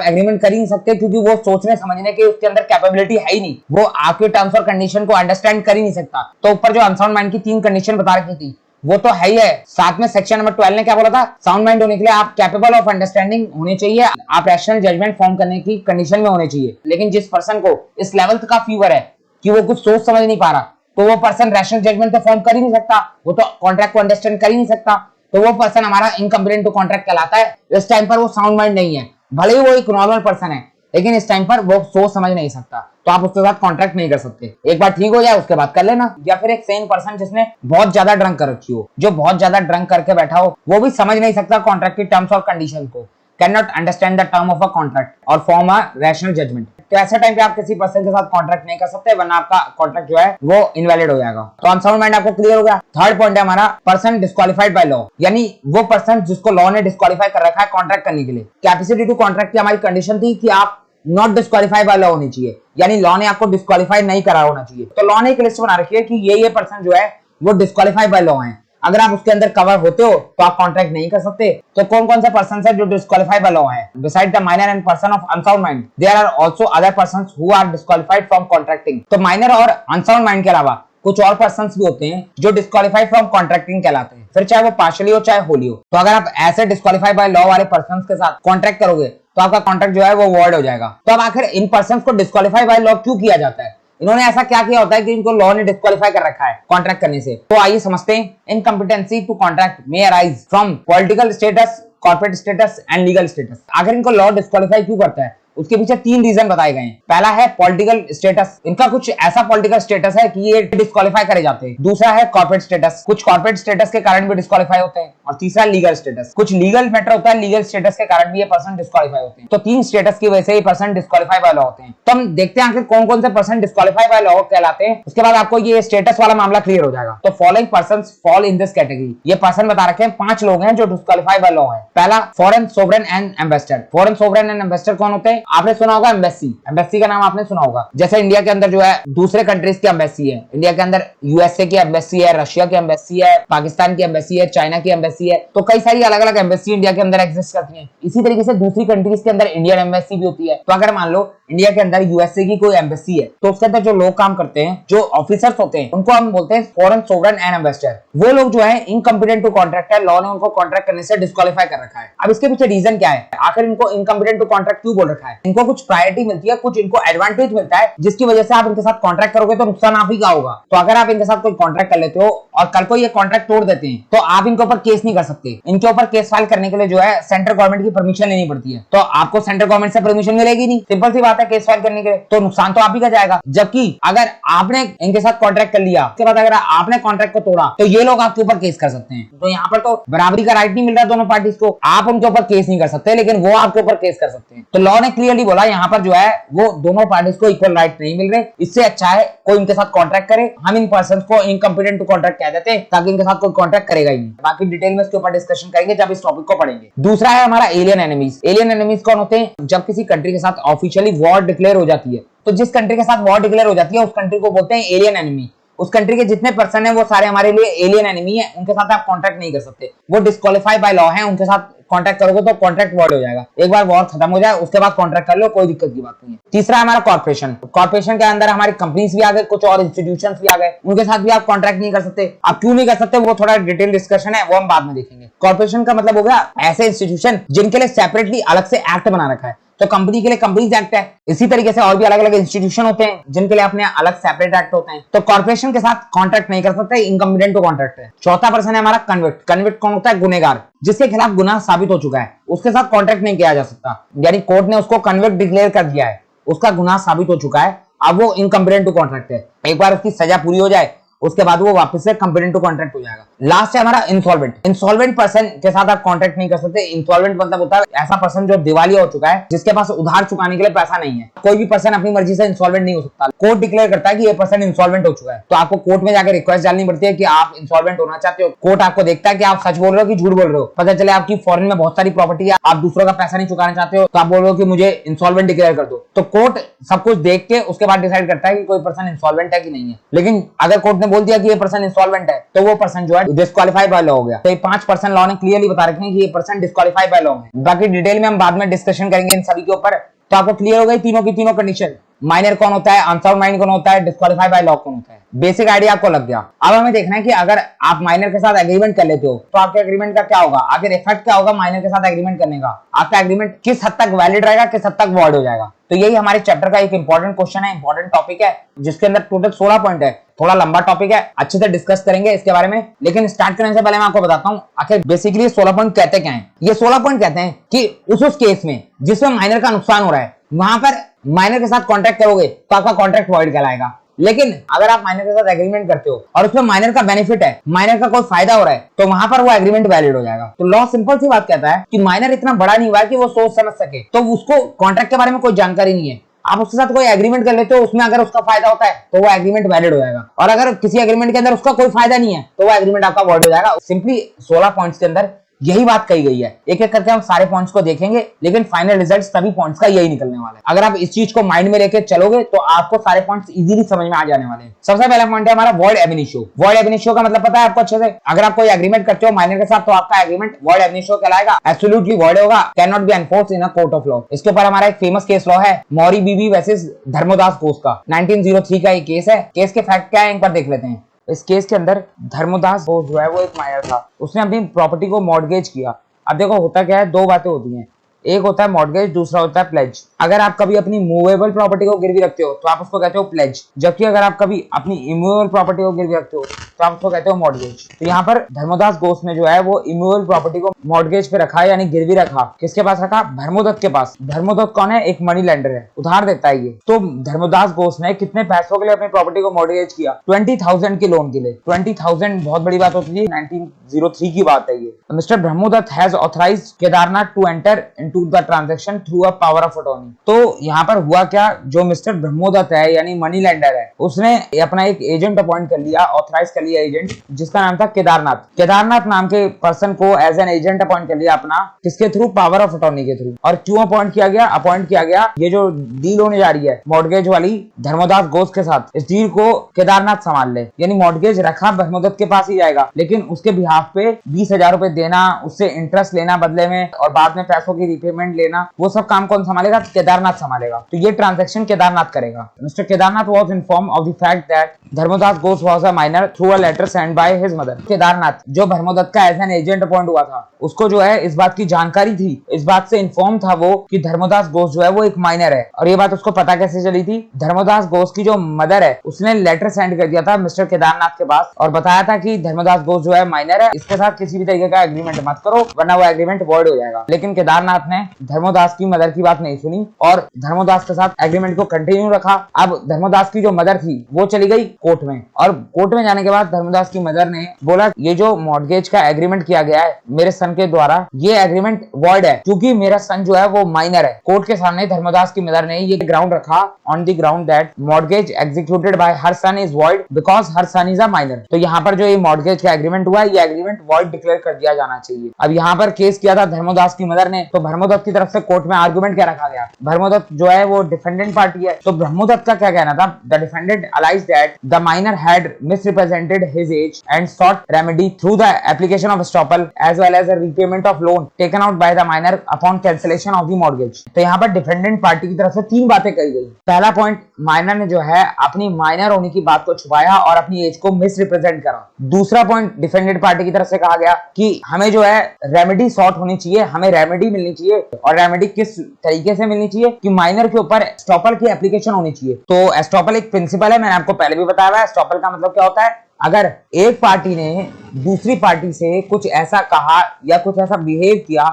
एग्रीमेंट कर ही नहीं सकते, क्योंकि वो सोचने समझने की उसके अंदर कैपेबिलिटी है ही नहीं, वो आपके टर्म्स और कंडीशन को अंडरस्टैंड कर ही नहीं सकता। तो ऊपर जो अनसाउंड माइंड की 3 कंडीशन बता रखी थी वो तो है ही है। साथ में सेक्शन नंबर 12 ने क्या बोला था, साउंड माइंड होने के लिए आप कैपेबल ऑफ अंडरस्टैंडिंग होने चाहिए, आप रैशनल जजमेंट फॉर्म करने की कंडीशन में होने चाहिए। लेकिन जिस पर्सन को इस लेवल का फीवर है कि वो कुछ सोच समझ नहीं पा रहा, तो वो पर्सन रैशनल जजमेंट तो फॉर्म कर ही नहीं सकता, वो तो कॉन्ट्रैक्ट को अंडरस्टैंड कर ही नहीं सकता, तो वो पर्सन हमारा इनकम्पिटेंट टू कॉन्ट्रैक्ट कहलाता है। इस टाइम पर वो साउंड माइंड नहीं है, भले ही वो एक नॉर्मल पर्सन है, लेकिन इस टाइम पर वो सोच समझ नहीं सकता, तो आप उसके साथ कॉन्ट्रैक्ट नहीं कर सकते। एक बार ठीक हो जाए उसके बाद कर लेना। या फिर एक सेम पर्सन जिसने बहुत ज्यादा ड्रंक कर रखी हो, जो बहुत ज्यादा ड्रंक करके बैठा हो, वो भी समझ नहीं सकता कॉन्ट्रैक्ट की टर्म्स और कंडीशन को, can not understand the term of a contract और फॉर्म अ रैशनल जजमेंट। तो ऐसे टाइम पे आप किसी पर्सन के साथ कॉन्ट्रैक्ट नहीं कर सकते, वरना आपका कॉन्ट्रैक्ट जो है वो इनवैलिड हो जाएगा। तो अनसाउंड माइंड आपको क्लियर हो गया। थर्ड पॉइंट है हमारा पर्सन डिस्क्वालिफाइड बाय लॉ, यानी वो पर्सन जिसको लॉ ने डिस्क्वालीफाई कर रखा है कॉन्ट्रैक्ट करने के लिए। कैपेसिटी टू कॉन्ट्रैक्ट की हमारी कंडीशन थी कि आप नॉट डिस्क्वालीफाइड बाय लॉ होनी चाहिए, यानी लॉ ने आपको डिस्क्वालीफाई नहीं करा होना चाहिए। तो लॉ ने एक लिस्ट बना रखी है कि ये पर्सन जो है वो डिस्क्वालीफाइड बाय लॉ है, अगर आप उसके अंदर कवर होते हो तो आप कॉन्ट्रैक्ट नहीं कर सकते। तो कौन कौन से पर्सन है जो डिस्क्वालीफाइड बाय लॉ है? Beside the minor and person of unsound mind there are also other persons who are disqualified from contracting. तो माइनर और अनसाउंड माइंड के अलावा कुछ और पर्संस भी होते हैं जो डिस्क्वालीफाइड फ्रॉम कॉन्ट्रैक्टिंग कहलाते हैं, फिर चाहे वो पार्शियली हो चाहे होली हो। तो अगर आप ऐसे डिस्क्वालीफाइड बाय लॉ वाले पर्संस के साथ कॉन्ट्रैक्ट करोगे तो आपका कॉन्ट्रैक्ट जो है वो वॉइड हो जाएगा। तो अब आखिर इन पर्संस को डिस्क्वालीफाई बाय लॉ क्यों किया जाता है? इन्होंने ऐसा क्या किया होता है कि इनको लॉ ने डिस्क्वालीफाई कर रखा है कॉन्ट्रैक्ट करने से? तो आइए समझते हैं। Incompetency to contract may arise from political status, corporate status and legal status. आखिर इनको लॉ डिस्क्वालीफाई क्यों करता है? उसके पीछे 3 रीजन बताए गए हैं। पहला है पॉलिटिकल स्टेटस, इनका कुछ ऐसा पॉलिटिकल स्टेटस है कि ये डिस्क्वालीफाई करे जाते हैं। दूसरा है कॉर्पोरेट स्टेटस, कुछ कॉर्पोरेट स्टेटस के कारण भी डिस्क्वालीफाई होते हैं। और तीसरा लीगल स्टेटस, कुछ लीगल मैटर होता है, लीगल स्टेटस के कारण भी ये पर्सन डिस्क्वालीफाई होते हैं। तो 3 स्टेटस की वजह से ये पर्सन डिस्क्वालीफाई बाय लॉ होते हैं। तो हम देखते हैं आखिर कौन कौन से पर्सन डिस्क्वालीफाई बाय लॉ कहलाते हैं, उसके बाद आपको ये स्टेटस वाला मामला क्लियर हो जाएगा। तो following persons fall in this category. ये पर्सन बता रखे हैं 5 लोग हैं जो डिस्क्वालीफाई बाय लॉ है। पहला foreign sovereign and ambassador. Foreign sovereign and ambassador कौन होते हैं? आपने सुना होगा एम्बेसी का नाम आपने सुना होगा। जैसे इंडिया के अंदर जो है दूसरे कंट्रीज की एम्बेसी है, इंडिया के अंदर यूएसए की एम्बेसी है, रशिया की एम्बेसी है, पाकिस्तान की एम्बेसी है, चाइना की एम्बेसी है। तो कई सारी अलग अलग एम्बेसी इंडिया के अंदर एग्जिस्ट करती हैं। इसी तरीके से दूसरी कंट्रीज के अंदर इंडियन एम्बेसी भी होती है। तो अगर मान लो इंडिया के अंदर यूएसए की कोई एम्बेसी है, तो उसके अंदर जो लोग काम करते हैं, जो ऑफिसर्स होते हैं, उनको हम बोलते हैं फॉरेन सोवरेन एंड एम्बेसडर। वो लोग जो है इनकम्पिटेंट टू कॉन्ट्रैक्ट है, लॉ ने उनको कॉन्ट्रैक्ट करने से डिस्क्वालीफाई कर रखा है। अब इसके पीछे रीजन क्या है? आखिर इनको इनकम्पिटेंट टू कॉन्ट्रैक्ट क्यों बोल रखा है? इनको कुछ प्रायोरिटी मिलती है, कुछ इनको एडवांटेज मिलता है, जिसकी वजह से आप इनके साथ कॉन्ट्रैक्ट करोगे तो नुकसान आप ही का होगा। तो अगर आप इनके साथ कोई कॉन्ट्रैक्ट कर लेते हो और कल को ये कॉन्ट्रैक्ट तोड़ देते हैं, तो आप इनके ऊपर केस नहीं कर सकते। इनके ऊपर केस फाइल करने के लिए जो है सेंट्रल गवर्नमेंट की परमिशन लेनी पड़ती है। तो आपको सेंट्रल गवर्नमेंट से परमिशन मिलेगी नहीं, सिंपल सी बात है, केस फाइल करने के लिए। तो नुकसान तो आप ही का जाएगा। जबकि अगर आपने इनके साथ कॉन्ट्रैक्ट कर लिया, उसके बाद अगर आपने कॉन्ट्रैक्ट को तोड़ा, तो ये लोग आपके ऊपर केस कर सकते हैं। तो यहाँ पर तो बराबरी का राइट नहीं मिल रहा दोनों पार्टीज को। आप उनके ऊपर केस नहीं कर सकते, लेकिन वो आपके ऊपर केस कर सकते हैं। तो लॉ ने क्लियरली बोला यहाँ पर जो है वो दोनों पार्टीज को इक्वल राइट नहीं मिल रहे। इससे अच्छा है कोई इनके साथ कॉन्ट्रैक्ट करे। हम इन पर्सन को इनकम्पिटेंट टू कॉन्ट्रैक्ट कह देते हैं, ताकि इनके साथ कोई कॉन्ट्रैक्ट करेगा ही नहीं। बाकी डिटेल में इसके ऊपर डिस्कशन करेंगे जब इस टॉपिक को पढ़ेंगे। दूसरा है हमारा एलियन एनिमीज। एलियन एनिमीज कौन होते हैं? जब किसी कंट्री के साथ ऑफिशियली वॉर डिक्लेयर हो जाती है, तो जिस कंट्री के साथ वॉर डिक्लेयर हो जाती है उस कंट्री को बोलते हैं एलियन एनिमी। उस कंट्री के जितने पर्सन है वो सारे हमारे लिए एलियन एनिमी है, उनके साथ आप कॉन्ट्रैक्ट नहीं कर सकते। वो डिस्क्वालीफाई बाय लॉ है, उनके साथ कॉन्ट्रैक्ट करोगे तो कॉन्ट्रैक्ट वॉइड हो जाएगा। एक बार वॉर खत्म हो जाए उसके बाद कॉन्ट्रैक्ट कर लो, कोई दिक्कत की बात नहीं है। तीसरा हमारा कॉर्पोरेशन। कॉर्पोरेशन के अंदर हमारी कंपनीज भी आ गए, कुछ और इंस्टीट्यूशंस भी आ गए, उनके साथ भी आप कॉन्ट्रैक्ट नहीं कर सकते। आप क्यों नहीं कर सकते वो थोड़ा डिटेल डिस्कशन है, वो हम बाद में देखेंगे। कॉर्पोरेशन का मतलब हो गया ऐसे इंस्टीट्यूशन जिनके लिए सेपरेटली अलग से एक्ट बना रखा है। तो कंपनी के लिए कंपनीज एक्ट है, इसी तरीके से और भी अलग अलग इंस्टीट्यूशन होते हैं जिनके लिए अपने अलग सेपरेट एक्ट होते हैं। तो कॉर्पोरेशन के साथ कॉन्ट्रैक्ट नहीं कर सकते, इनकम्पिटेंट टू कॉन्ट्रैक्ट है। चौथा पर्सन है हमारा कन्विक्ट। कन्विक्ट कौन होता है? गुनहगार, जिसके खिलाफ गुनाह साबित हो चुका है, उसके साथ कॉन्ट्रैक्ट नहीं किया जा सकता। यानी कोर्ट ने उसको कन्विक्ट डिक्लेयर कर दिया है, उसका गुनाह साबित हो चुका है, अब वो इनकम्पिटेंट टू कॉन्ट्रैक्ट है। एक बार उसकी सजा पूरी हो जाए उसके बाद वो वापस से कंपेटेंट टू कॉन्ट्रैक्ट हो जाएगा। लास्ट है हमारा इंसॉल्वेंट। इंसॉल्वेंट पर्सन के साथ आप कॉन्ट्रैक्ट नहीं कर सकते। इंसॉल्वेंट मतलब होता है ऐसा पर्सन जो दिवालिया हो चुका है, जिसके पास उधार चुकाने के लिए पैसा नहीं है। कोई भी पर्सन अपनी मर्जी से इंसॉल्वेंट नहीं हो सकता। कोर्ट डिक्लेयर करता है कि ये पर्सन इंसॉल्वेंट हो चुका है, तो आपको कोर्ट में जाकर रिक्वेस्ट डालनी पड़ती है कि आप इंसॉल्वेंट होना चाहते हो। कोर्ट आपको देखता है कि आप सच बोल रहे हो कि झूठ बोल रहे हो। पता चले आपकी फॉरेन में बहुत सारी प्रॉपर्टी है, आप दूसरों का पैसा नहीं चुकाना चाहते हो, तो आप बोल रहे हो कि मुझे इंसॉल्वेंट डिक्लेयर कर दो। तो कोर्ट सब कुछ देख के उसके बाद डिसाइड करता है कि कोई पर्सन इंसॉल्वेंट है कि नहीं है। लेकिन अगर कोर्ट ने बोल दिया कि ये पर्सन इंसॉल्वेंट है तो वो पर्सन जो है डिस्क्वालीफाई बाय लॉ हो गया। तो ये 5% लॉ ने क्लियरली बता रखे हैं कि ये पर्सन डिस्क्वालीफाई बाय लॉ है। बाकी डिटेल में हम बाद में डिस्कशन करेंगे इन सभी के ऊपर। तो आपको क्लियर हो गई तीनों की तीनों कंडीशन, माइनर कौन होता है, अनसाउंड माइंड कौन होता है, डिस्क्वालीफाई बाय लॉ कौन होता है। बेसिक आइडिया आपको लग गया। अब हमें देखना है कि अगर आप माइनर के साथ एग्रीमेंट कर लेते हो तो आपके एग्रीमेंट का क्या होगा, आखिर इफेक्ट क्या होगा माइनर के साथ एग्रीमेंट करने का, आपका एग्रीमेंट किस हद तक वैलिड रहेगा, किस हद तक वॉइड हो जाएगा। तो यही हमारे चैप्टर का एक इंपॉर्टेंट क्वेश्चन है, इंपॉर्टेंट टॉपिक है, जिसके अंदर टोटल 16 पॉइंट है। थोड़ा लंबा टॉपिक है, अच्छे से डिस्कस करेंगे इसके बारे में। लेकिन स्टार्ट करने से पहले मैं आपको बताता हूं आखिर बेसिकली 16 पॉइंट कहते क्या हैं। ये 16 पॉइंट कहते हैं कि उस केस में जिसमें माइनर का नुकसान हो रहा है वहां पर माइनर के साथ कॉन्ट्रैक्ट करोगे तो आपका कॉन्ट्रैक्ट वॉइड कहलाएगा। लेकिन अगर आप माइनर के साथ एग्रीमेंट करते हो और उसमें माइनर का बेनिफिट है, माइनर का कोई फायदा हो रहा है, तो वहां पर वो एग्रीमेंट वैलिड हो जाएगा। तो लॉ सिंपल सी बात कहता है कि माइनर इतना बड़ा नहीं हुआ है कि वो सोच समझ सके, तो उसको कॉन्ट्रैक्ट के बारे में कोई जानकारी नहीं है, आप उसके साथ कोई एग्रीमेंट कर लेते हो, उसमें अगर उसका फायदा होता है तो वो एग्रीमेंट वैलिड हो जाएगा। और अगर किसी एग्रीमेंट के अंदर उसका कोई फायदा नहीं है तो वो एग्रीमेंट आपका वॉइड हो जाएगा। सिंपली 16 पॉइंट्स के अंदर यही बात कही गई है। एक एक करके हम सारे पॉइंट्स को देखेंगे, लेकिन फाइनल रिजल्ट सभी पॉइंट्स का यही निकलने वाला है। अगर आप इस चीज को माइंड में लेके चलोगे तो आपको सारे पॉइंट्स इजीली समझ में आ जाने वाले हैं। सबसे पहला पॉइंट है हमारा void ab initio. Void ab initio का मतलब पता है आपको अच्छे से। अगर आप कोई एग्रीमेंट करते हो माइनर के साथ तो आपका एग्रीमेंट वॉइड एब इनिशियो कहलाएगा, एब्सोल्युटली वॉइड होगा, can not B enforced in a court of law. इसके ऊपर हमारा एक फेमस केस लॉ है मौरी बीबी वर्सेस धर्मदास घोष का, 1903 का ये केस है। केस के फैक्ट क्या है एक बार देख लेते हैं। इस केस के अंदर धर्मदास घोष जो है वो एक माइनर था, उसने अपनी प्रॉपर्टी को मॉर्गेज किया। अब देखो होता क्या है, दो बातें होती हैं, एक होता है मॉर्गेज, दूसरा होता है प्लेज। अगर आप कभी अपनी मूवेबल प्रॉपर्टी को गिरवी रखते हो तो आप उसको कहते हो प्लेज, जबकि अगर आप कभी अपनी इमूवेबल प्रॉपर्टी को गिरवी रखते हो तो आप उसको कहते हो मॉर्गेज। तो यहाँ पर धर्मदास घोष ने जो है वो इमूवेबल प्रॉपर्टी को मॉर्गेज पे रखा, यानी गिरवी रखा। किसके पास रखा? धर्मोदत्त के पास। धर्मोदत्त कौन है? एक मनी लेंडर है, उधार देता है ये। तो धर्मदास घोष ने कितने पैसों के लिए अपनी प्रॉपर्टी को मॉर्गेज किया? 20,000 के लोन के लिए। 20,000 बहुत बड़ी बात होती थी, 1903 की बात है ये। Mr Brahmodatta has authorised Kedarnath to enter into the transaction through a power of attorney. तो यहाँ पर हुआ क्या, जो मिस्टर ब्रह्मोदत्त है यानी मनी लेंडर है, उसने अपना एक एजेंट अपॉइंट कर लिया, ऑथराइज कर लिया एजेंट, जिसका नाम था केदारनाथ। केदारनाथ नाम के पर्सन को एज एन एजेंट अपॉइंट कर लिया अपना, किसके थ्रू? पावर ऑफ अटॉर्नी के थ्रू। और क्यों अपॉइंट किया गया? अपॉइंट किया गया, ये जो डील होने जा रही है मॉर्गेज वाली धर्मदास घोष के साथ, इस डील को केदारनाथ संभाल ले। यानी मॉर्गेज रखा ब्रह्मोदत्त के पास ही जाएगा, लेकिन उसके बिहाफ पे 20,000 रुपए देना, उससे इंटरेस्ट लेना बदले में, और बाद में पैसों की रिपेमेंट लेना, वो सब काम कौन संभालेगा? केदारनाथ संभालेगा। तो ये ट्रांजैक्शन केदारनाथ करेगा। Mister Kedarnath was informed of the fact that Dharmodas Ghosh was a minor through a letter send by his mother. Kedarnath जो ब्रह्मोदत्त का एज एन एजेंट अपॉइंट हुआ था, उसको जो है इस बात की जानकारी थी, इस बात से इन्फॉर्म था वो कि धर्मदास घोष जो है वो एक माइनर है। और ये बात उसको पता कैसे चली थी? धर्मदास घोष की जो मदर है उसने लेटर सेंड कर दिया था मिस्टर केदारनाथ के पास, और बताया था कि धर्मदास घोष जो है माइनर है, इसके साथ किसी भी तरीके का एग्रीमेंट मत करो वरना वो एग्रीमेंट वॉइड हो जाएगा। लेकिन केदारनाथ ने धर्मदास की मदर की बात नहीं सुनी और धर्मदास के साथ एग्रीमेंट को कंटिन्यू रखा। अब धर्मदास की जो मदर थी वो चली गई कोर्ट में, और कोर्ट में जाने के बाद धर्मदास की मदर ने बोला ये जो मॉर्गेज का एग्रीमेंट किया गया है मेरे सन के द्वारा, ये एग्रीमेंट वॉइड है क्योंकि मेरा सन जो है वो माइनर है। कोर्ट के सामने धर्मदास की मदर ने ये ग्राउंड रखा, on the ground that mortgage executed by her son is void because her son is a minor. तो यहाँ पर जो ये मॉर्गेज का एग्रीमेंट हुआ है, ये एग्रीमेंट वॉइड डिक्लेयर कर दिया जाना चाहिए। अब यहाँ पर केस किया था धर्मदास की मदर ने, तो ब्रह्मोदत्त की तरफ से कोर्ट में आर्गुमेंट क्या रखा गया? ब्रह्मोदत्त जो है वो डिफेंडेंट पार्टी है, तो ब्रह्मोदत्त का क्या कहना था? The defendant alleges that the minor had misrepresented his age and sought remedy through the application of estoppel as well as a repayment of loan taken out by the minor upon cancellation of the mortgage। तो यहाँ पर defendant party की तरफ से तीन बातें कही गई। पहला पॉइंट, माइनर ने जो है अपनी माइनर होने की बात को छुपाया और अपनी एज को मिसरिप्रेजेंट करा। दूसरा पॉइंट, डिफेंडेंट पार्टी की तरफ से कहा गया कि हमें जो है रेमेडी सॉर्ट होनी चाहिए, हमें रेमेडी मिलनी चाहिए, और रेमेडी किस तरीके से मिलनी चाहिए कि माइनर के ऊपर एस्टॉपल की एप्लीकेशन होनी चाहिए। तो एस्टॉपल एक प्रिंसिपल है, मैंने आपको पहले भी बताया है। एस्टॉपल का मतलब क्या होता है? अगर एक पार्टी ने दूसरी पार्टी से कुछ ऐसा कहा या कुछ ऐसा बिहेव किया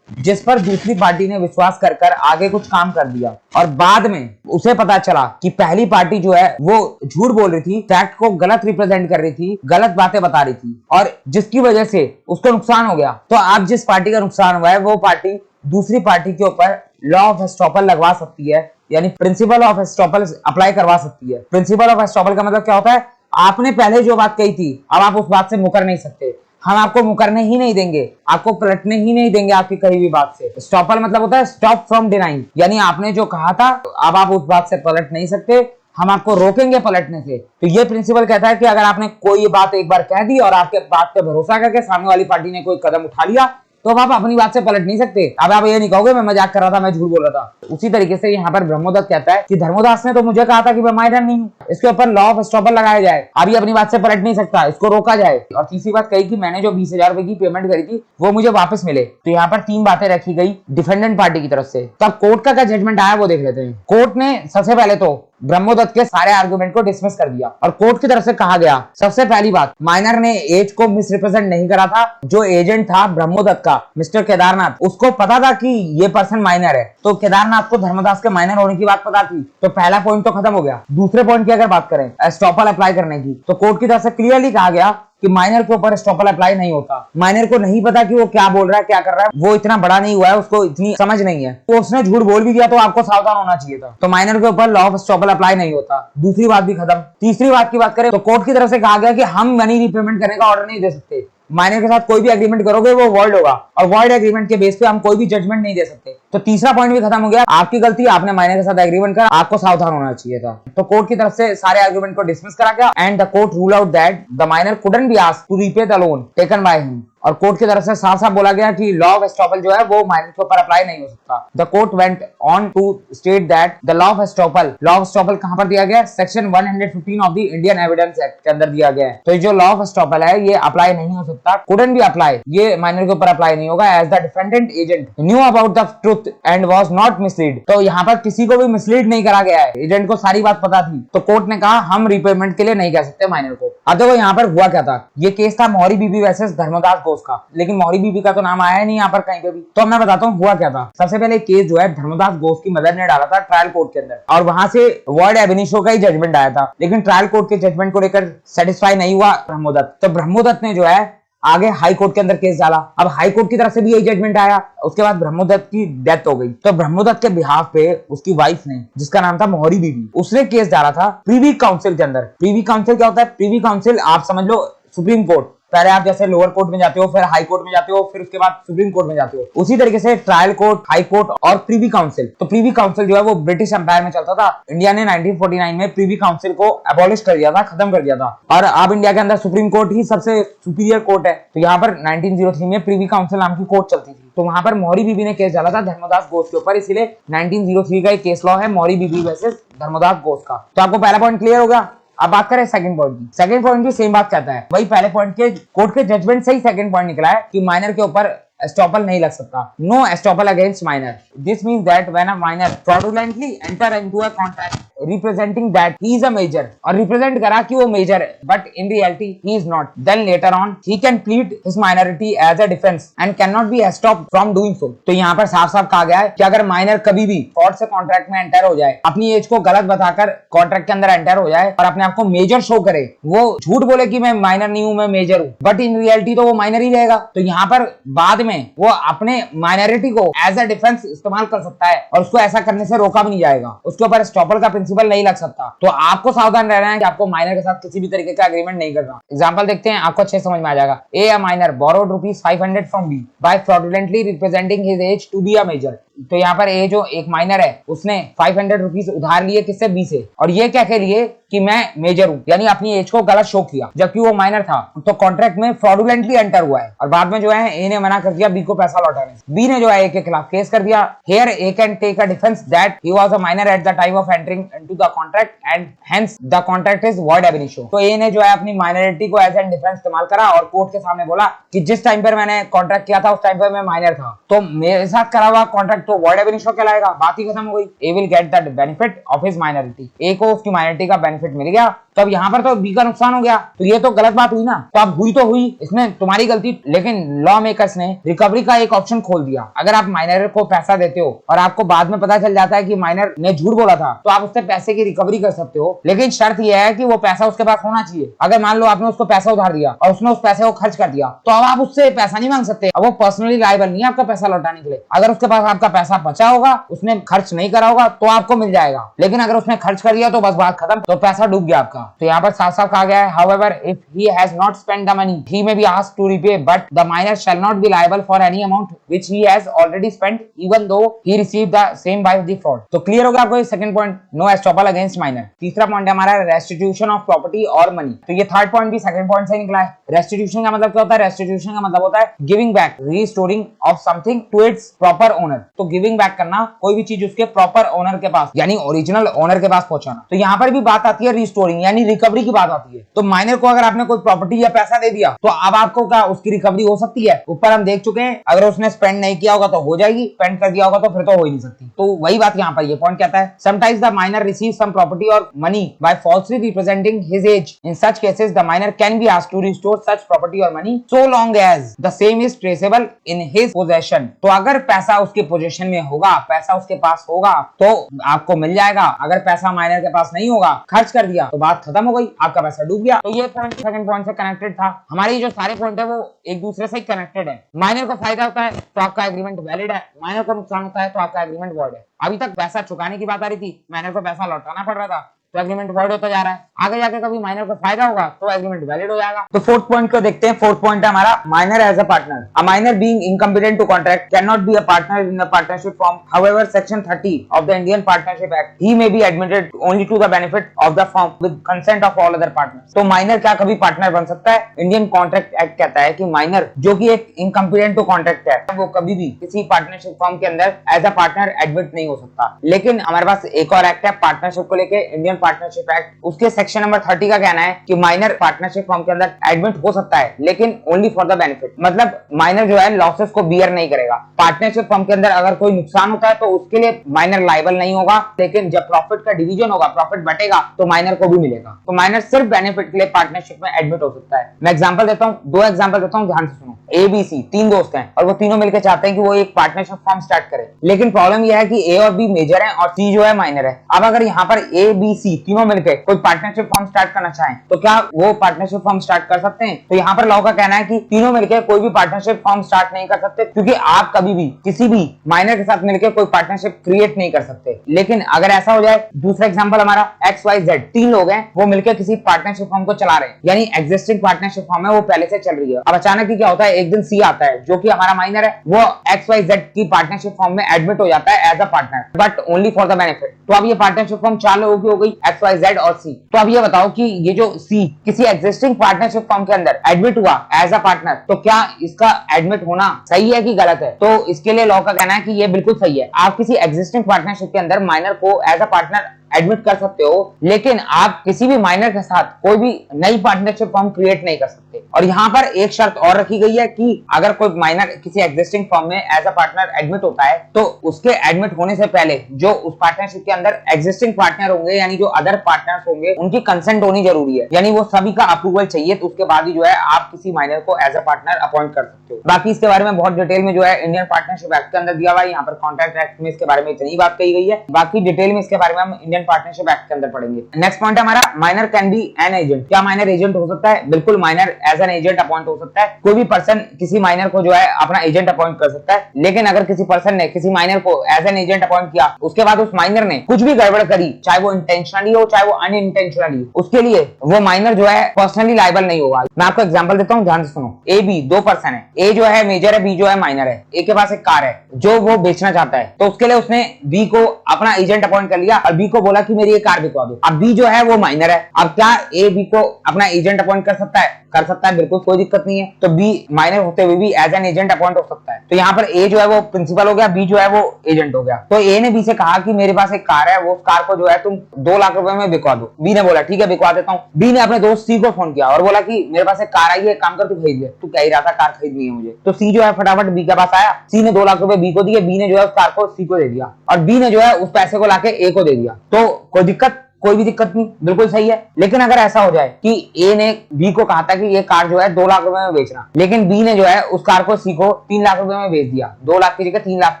जिस पर दूसरी पार्टी ने विश्वास कर कर आगे कुछ काम कर दिया, और बाद में उसे पता चला कि पहली पार्टी जो है वो झूठ बोल रही थी, फैक्ट को गलत रिप्रेजेंट कर रही थी, गलत बातें बता रही थी, और जिसकी वजह से उसको नुकसान हो गया, तो अब जिस पार्टी का नुकसान हुआ है वो पार्टी दूसरी पार्टी के ऊपर लॉ ऑफ एस्टॉपल लगवा सकती है, यानी प्रिंसिपल ऑफ एस्टॉपल अप्लाई करवा सकती है। प्रिंसिपल ऑफ एस्टॉपल का मतलब क्या होता है? आपने पहले जो बात कही थी अब आप उस बात से मुकर नहीं सकते, हम आपको मुकरने ही नहीं देंगे, आपको पलटने ही नहीं देंगे आपकी कही हुई बात से। स्टॉपल मतलब होता है स्टॉप फ्रॉम डिनाइंग, यानी आपने जो कहा था अब आप उस बात से पलट नहीं सकते, हम आपको रोकेंगे पलटने से। तो ये प्रिंसिपल कहता है कि अगर आपने कोई बात एक बार कह दी और आपके बात पे भरोसा करके सामने वाली पार्टी ने कोई कदम उठा लिया तो आप अपनी बात से पलट नहीं सकते। अब आप ये नहीं कहोगे मैं मजाक कर रहा था, मैं झूठ बोल रहा था। उसी तरीके से यहाँ पर ब्रह्मोदत्त कहता है कि धर्मोदास ने तो मुझे कहा था कि मैं माइनर नहीं हूँ, इसके ऊपर लॉ ऑफ एस्टॉपल लगाया जाए, अभी अपनी बात से पलट नहीं सकता, इसको रोका जाए। और तीसरी बात कही कि मैंने जो 20,000 रुपए की पेमेंट करी थी वो मुझे वापस मिले। तो यहाँ पर 3 बातें रखी गई डिफेंडेंट पार्टी की तरफ से। तो अब कोर्ट का क्या जजमेंट आया वो देख लेते हैं। कोर्ट ने सबसे पहले तो ब्रह्मोदत्त के सारे आर्गुमेंट को डिसमिस कर दिया और कोर्ट की तरफ से कहा गया, सबसे पहली बात, माइनर ने एज को मिसरिप्रेजेंट नहीं करा था। जो एजेंट था ब्रह्मोदत्त का, मिस्टर केदारनाथ, उसको पता था कि ये पर्सन माइनर है। तो केदारनाथ को धर्मदास के माइनर होने की बात पता थी। तो पहला पॉइंट तो खत्म हो गया। दूसरे पॉइंट की अगर बात करें एस्टॉपल अप्लाई करने की, तो कोर्ट की तरफ से क्लियरली कहा गया कि माइनर के ऊपर एस्टॉपल अप्लाई नहीं होता। माइनर को नहीं पता कि वो क्या बोल रहा है, क्या कर रहा है, वो इतना बड़ा नहीं हुआ है, उसको इतनी समझ नहीं है, तो उसने झूठ बोल भी दिया तो आपको सावधान होना चाहिए था। तो माइनर के ऊपर लॉ ऑफ एस्टॉपल अप्लाई नहीं होता। दूसरी बात भी खत्म। तीसरी बात की बात करें तो कोर्ट की तरफ से कहा गया कि हम मनी रीपेमेंट करने का ऑर्डर नहीं दे सकते। माइनर के साथ कोई भी एग्रीमेंट करोगे वो वॉइड होगा और वॉइड एग्रीमेंट के बेस पे हम कोई भी जजमेंट नहीं दे सकते। तो तीसरा पॉइंट भी खत्म हो गया। आपकी गलती, आपने माइनर के साथ एग्रीमेंट करा, आपको सावधान होना चाहिए था। तो कोर्ट की तरफ से सारे आर्गुमेंट को डिसमिस करा गया and the court rule out that the minor couldn't be asked to repay the loan taken by him. और कोर्ट की तरफ से साफ साफ बोला गया कि लॉ ऑफ एस्टॉपल जो है वो माइनर के ऊपर अप्लाई नहीं हो सकता। The court went on to state that the law of estoppel कहां पर दिया गया? Section 115 of the Indian Evidence Act के अंदर दिया गया है। तो जो लॉ ऑफ एस्टॉपल है ये अप्लाई नहीं हो सकता, कुडंट बी अप्लाई, ये माइनर के ऊपर अप्लाई नहीं होगा as the defendant agent knew about the truth and was not mislead. तो यहाँ पर किसी को भी मिसलीड नहीं करा गया है, एजेंट को सारी बात पता थी। तो कोर्ट ने कहा हम रिपेमेंट के लिए नहीं कह सकते माइनर को। अब देखो यहाँ पर हुआ क्या था। ये केस था मौरी बीबी वर्सेस धर्मदास घोष का, लेकिन मौरी बीबी का तो नाम आया नहीं यहाँ पर कहीं पे भी। तो मैं बताता हूँ हुआ क्या था। सबसे पहले केस जो है धर्मदास घोष की मदर ने डाला था ट्रायल कोर्ट के अंदर और वहां से वर्ड एबिनिशो का ही जजमेंट आया था, लेकिन ट्रायल कोर्ट के जजमेंट को लेकर सेटिस्फाई नहीं हुआ ब्रह्मोदत्त। तो ब्रह्मोदत्त ने जो है आगे हाई कोर्ट के अंदर केस डाला। अब हाई कोर्ट की तरफ से भी यही जजमेंट आया। उसके बाद ब्रह्मोदत्त की डेथ हो गई। तो ब्रह्मोदत्त के बिहाफ पे उसकी वाइफ ने, जिसका नाम था मोहरी बीबी, उसने केस डाला था प्रीवी काउंसिल के अंदर। प्रीवी काउंसिल क्या होता है? प्रीवी काउंसिल आप समझ लो सुप्रीम कोर्ट। पहले आप जैसे लोअर कोर्ट में जाते हो, फिर हाई कोर्ट में जाते हो, फिर उसके बाद सुप्रीम कोर्ट में जाते हो, उसी तरीके से ट्रायल कोर्ट, हाई कोर्ट और प्रीवी काउंसिल। तो प्रीवी काउंसिल जो है वो ब्रिटिश एम्पायर में चलता था। इंडिया ने 1949 में प्रीवी काउंसिल को एबॉलिश कर दिया था, खत्म कर दिया था, और अब इंडिया के अंदर सुप्रीम कोर्ट ही सबसे सुपीरियर कोर्ट है। तो यहाँ पर 1903 में प्रीवी काउंसिल नाम की कोर्ट चलती थी। तो वहां पर मौरी बीबी ने केस डाला था धर्मदास घोष के ऊपर, इसीलिए 1903 का एक केस लॉ है मौरी बीबी वर्सेस धर्मदास घोष का। तो आपको पहला पॉइंट क्लियर होगा। अब बात करें सेकंड पॉइंट की। सेकंड पॉइंट भी सेम बात कहता है, वही पहले पॉइंट के कोर्ट के जजमेंट से ही सेकंड पॉइंट निकला है कि माइनर के ऊपर एस्टॉपल नहीं लग सकता। No estoppel against minor. This means that when a minor fraudulently enter into a contract representing that he is a major, और रिप्रेजेंट करा कि वो मेजर है, but in reality he is not, then later on he can plead his minority as a defense and cannot be stopped from doing so। तो यहाँ पर साफ साफ कहा गया है कि अगर माइनर कभी भी फ्रॉड से कॉन्ट्रैक्ट में एंटर हो जाए, अपनी एज को गलत बताकर कॉन्ट्रैक्ट के अंदर एंटर हो जाए और अपने आप को मेजर शो करे, वो झूठ बोले कि मैं माइनर नहीं हूं, मैं मेजर हूं, बट इन रियलिटी तो वो माइनर ही रहेगा। तो यहाँ पर बाद में वो अपने माइनॉरिटी को एज अ डिफेंस इस्तेमाल कर सकता है और उसको ऐसा करने से रोका भी नहीं जाएगा। उसके ऊपर एस्टॉपल का प्रिंसिपल नहीं लग सकता। तो आपको सावधान रहना है कि आपको माइनर के साथ किसी भी तरीके का एग्रीमेंट नहीं करना। एग्जांपल देखते हैं, आपको अच्छे समझ में आ जाएगा। A a minor borrowed ₹500 from B by fraudulently representing his age to be a major. तो यहाँ पर ए जो एक माइनर है उसने ₹500 उधार लिए किससे? बी से, और ये क्या के लिए कि मैं मेजर हूं, यानी अपनी एज को गलत शो किया जबकि वो माइनर था। तो कॉन्ट्रैक्ट में फ्रॉडुलेंटली एंटर हुआ है और बाद में जो है ए ने मना कर दिया बी को पैसा लौटाने से। बी ने जो है ए के खिलाफ केस कर दिया। Here A can take a defence that he was a minor at the time of entering into the contract and hence the contract is void ab initio. तो ए ने जो है अपनी माइनॉरिटी को एज एन डिफेंस इस्तेमाल करा और court के सामने बोला कि जिस टाइम पर मैंने कॉन्ट्रैक्ट किया था उस टाइम पर मैं माइनर था, तो मेरे साथ करा हुआ कॉन्ट्रैक्ट तो वॉइड एब इनिशियो कहलाएगा। बात ही खत्म हो गई। A will get the benefit of his minority. A को उसकी माइनॉरिटी का बेनिफिट मिल गया। तब यहाँ पर तो बी का नुकसान हो गया। तो ये तो गलत बात हुई ना। तो अब हुई तो हुई, इसमें तुम्हारी गलती, लेकिन लॉ मेकर्स ने रिकवरी का एक ऑप्शन खोल दिया। अगर आप माइनर को पैसा देते हो और आपको बाद में पता चल जाता है कि माइनर ने झूठ बोला था, तो आप उससे पैसे की रिकवरी कर सकते हो, लेकिन शर्त यह है कि वो पैसा उसके पास होना चाहिए। अगर मान लो आपने उसको पैसा उधार दिया और उसने उस पैसे को खर्च कर दिया, तो अब आप उससे पैसा नहीं मांग सकते। अब वो पर्सनली लायबल नहीं है आपका पैसा लौटाने के लिए। अगर उसके पास आपका पैसा बचा होगा, उसने खर्च नहीं करा होगा, तो आपको मिल जाएगा, लेकिन अगर उसने खर्च कर दिया तो बस बात खत्म, तो पैसा डूब गया आपका। तो यहाँ पर साफ साफ कहा गया है however if he has not spent the money he may be asked to repay but the minor shall not be liable for any amount which he has already spent even though he received the same by default। तो clear हो गया आपको second point, no estoppel against minor. तीसरा point है हमारा restitution of property और money. तो ये थर्ड पॉइंट भी सेकंड पॉइंट से निकला है। रेस्टिट्यूशन का मतलब क्या होता है? रेस्टिट्यूशन का मतलब होता है giving back, restoring of something to its proper owner. तो गिविंग बैक करना कोई भी चीज उसके प्रॉपर ओनर के पास यानी ओरिजिनल ओनर के पास पहुंचाना। तो यहाँ पर भी बात आती है रिस्टोरिंग यानी रिकवरी की बात आती है। तो माइनर को अगर आपने कोई प्रॉपर्टी या पैसा दे दिया तो अब आपको क्या उसकी रिकवरी हो सकती है? ऊपर हम देख चुके हैं, अगर उसने स्पेंड नहीं किया होगा तो हो जाएगी, स्पेंड कर दिया होगा तो फिर तो हो ही नहीं सकती। तो वही बात यहाँ पर ये पॉइंट कहता है sometimes the minor receive some property और money by falsely representing his age. In such cases the minor can be asked to restore such property और money so long as the same is traceable in his possession. तो अगर पैसा उसके possession में होगा, पैसा उसके पास होगा तो आपको मिल जाएगा। अगर पैसा माइनर के पास नहीं होगा, खर्च कर दिया तो बात खत्म हो गई, आपका पैसा डूब गया। तो ये पॉइंट सेकंड पॉइंट से कनेक्टेड था। हमारे जो सारे पॉइंट है वो एक दूसरे से कनेक्टेड है। माइनर को फायदा होता है तो आपका एग्रीमेंट वैलिड है, माइनर को नुकसान होता है तो आपका एग्रीमेंट वॉइड है। अभी तक पैसा चुकाने की बात आ रही थी, माइनर को पैसा लौटाना पड़ रहा था तो एग्रीमेंट वॉइड होता जा रहा है। आगे जाके कभी माइनर को फायदा होगा तो एग्रीमेंट वैलिड हो जाएगा। तो फोर्थ पॉइंट को देखते हैं। फोर्थ पॉइंट है हमारा minor as a partner. A minor being incompetent to contract can not be a partner in the partnership form. However section 30 of the Indian partnership act he may be admitted only to the benefit of the form with consent of all other partners. तो minor क्या कभी partner बन सकता है? Indian contract act कहता है कि minor जो कि एक इनकॉम्पिटेंट टू कॉन्ट्रैक्ट है वो कभी भी किसी पार्टनरशिप फॉर्म के अंदर एज अ पार्टनर एडमिट नहीं हो सकता। लेकिन हमारे पास एक और एक्ट है पार्टनरशिप को लेके, इंडियन पार्टनरशिप एक्ट। उसके सेक्शन नंबर 30 का कहना है कि माइनर पार्टनरशिप फॉर्म के अंदर एडमिट हो सकता है लेकिन ओनली फॉर द बेनिफिट। मतलब माइनर जो है लॉसेस को बियर नहीं करेगा। पार्टनरशिप फॉर्म के अंदर अगर कोई नुकसान होता है तो उसके लिए माइनर लायबल नहीं होगा, लेकिन जब प्रॉफिट का डिवीजन होगा, प्रॉफिट बटेगा तो माइनर को भी मिलेगा। तो माइनर सिर्फ बेनिफिट के लिए पार्टनरशिप में एडमिट हो सकता है। मैं एग्जांपल देता हूं, दो एग्जांपल देता हूं, ध्यान से सुनो। ए बी सी तीन दोस्त हैं और वो तीनों मिलकर चाहते हैं कि वो एक पार्टनरशिप फॉर्म स्टार्ट करें, लेकिन प्रॉब्लम यह है कि ए और बी मेजर है और सी जो है माइनर है। अब अगर यहाँ पर ए बी सी तीनों मिलकर कोई पार्टनरशिप फॉर्म स्टार्ट करना चाहें तो क्या वो पार्टनरशिप फॉर्म स्टार्ट कर सकते हैं? तो यहाँ पर लॉ का कहना है कि तीनों मिलकर कोई भी पार्टनरशिप फॉर्म स्टार्ट नहीं कर सकते, क्योंकि आप कभी भी किसी भी माइनर के साथ मिलकर कोई पार्टनरशिप क्रिएट नहीं कर सकते। लेकिन अगर ऐसा हो जाए, दूसरा एग्जांपल हमारा XYZ तीन लोग हैं, वो मिलकर किसी पार्टनरशिप फॉर्म को चला रहे हैं, यानी एग्जिस्टिंग पार्टनरशिप फॉर्म है वो पहले से चल रही है। अब अचानक ही क्या होता है, एक दिन सी आता है जो कि हमारा माइनर है, वो XYZ की पार्टनरशिप फॉर्म में एडमिट हो जाता है as a partner, but only for the benefit. तो अब ये पार्टनरशिप फॉर्म चार लोगों की हो गई, XYZ और सी। तो अब ये बताओ कि ये जो सी किसी एग्जिस्टिंग पार्टनरशिप फॉर्म के अंदर एडमिट हुआ एज अ पार्टनर, तो क्या इसका एडमिट होना सही है कि गलत है? तो इसके लिए लॉ का कहना है कि ये बिल्कुल सही है। आप किसी एग्जिस्टिंग पार्टनरशिप के अंदर माइनर को एज अ पार्टनर एडमिट कर सकते हो, लेकिन आप किसी भी माइनर के साथ कोई भी नई पार्टनरशिप फॉर्म क्रिएट नहीं कर सकते। और यहाँ पर एक शर्त और रखी गई है कि अगर कोई माइनर किसी एग्जिस्टिंग फॉर्म में एज अ पार्टनर एडमिट होता है तो उसके एडमिट होने से पहले जो उस पार्टनरशिप के अंदर एग्जिस्टिंग पार्टनर होंगे, यानी जो अदर पार्टनर्स होंगे, उनकी कंसेंट होनी जरूरी है, यानी वो सभी का अप्रूवल चाहिए। तो उसके बाद ही जो है आप किसी माइनर को एज अ पार्टनर अपॉइंट कर सकते हो। बाकी इसके बारे में बहुत डिटेल में जो है इंडियन पार्टनरशिप एक्ट के अंदर दिया हुआ है। यहाँ पर कॉन्ट्रैक्ट एक्ट में इसके बारे में इतनी बात कही गई है, बाकी डिटेल में इसके बारे में हम इंडियन पार्टनरशिप एक्ट के अंदर पढ़ेंगे। नेक्स्ट पॉइंट है हमारा minor can be an agent. क्या माइनर एजेंट हो सकता है? बिल्कुल, minor as an agent appoint हो सकता है। कोई भी पर्सन किसी माइनर को जो है अपना एजेंट अपॉइंट कर सकता है, लेकिन अगर किसी पर्सन ने किसी माइनर को एज एन एजेंट अपॉइंट किया, उसके बाद उस माइनर ने कुछ भी गड़बड़ करी, चाहे वो इंटेंशनली हो चाहे वो अनइंटेंशनली, उसके लिए वो माइनर जो है पर्सनली लायबल नहीं होगा। मैं आपको एग्जांपल देता हूं, ध्यान से सुनो। ए बी दो पर्सन है, ए जो है मेजर है, बी जो है माइनर है। ए के पास एक कार है जो वो बेचना चाहता है, तो उसके लिए उसने बी को अपना एजेंट अपॉइंट कर लिया और बी को बोला कि मेरी ये कार बिकवा दो। अब बी जो है वो माइनर है, अब क्या ए बी को अपना एजेंट अपॉइंट कर सकता है? कर सकता है, बिल्कुल कोई दिक्कत नहीं है। तो बी माइनर होते हुए भी एज एन एजेंट अपॉइंट हो सकता है। तो यहाँ पर ए जो है वो प्रिंसिपल हो गया, बी जो है वो एजेंट हो गया। तो ए ने बी से कहा कि मेरे पास एक कार है, वो उस कार को जो है तुम 2 लाख रुपए में बिकवा दो। बी ने बोला ठीक है बिकवा देता हूँ। बी ने अपने दोस्त सी को फोन किया और बोला कि मेरे पास एक कार आई है, काम कर तू खरीद ले। तू कह ही रहा था कार खरीदनी है मुझे। तो सी जो है फटाफट बी के पास आया, सी ने 2 लाख रुपए बी को दिए, बी ने जो है उस कार को सी को दे दिया और बी ने जो है उस पैसे को लाके ए को दे दिया। तो कोई दिक्कत? कोई भी दिक्कत नहीं, बिल्कुल सही है। लेकिन अगर ऐसा हो जाए कि ए ने बी को कहा था कि ये कार जो है 2 लाख रुपए में बेचना, लेकिन बी ने जो है उस कार को सी को 3 लाख रुपए में बेच दिया, 2 लाख की जगह 3 लाख,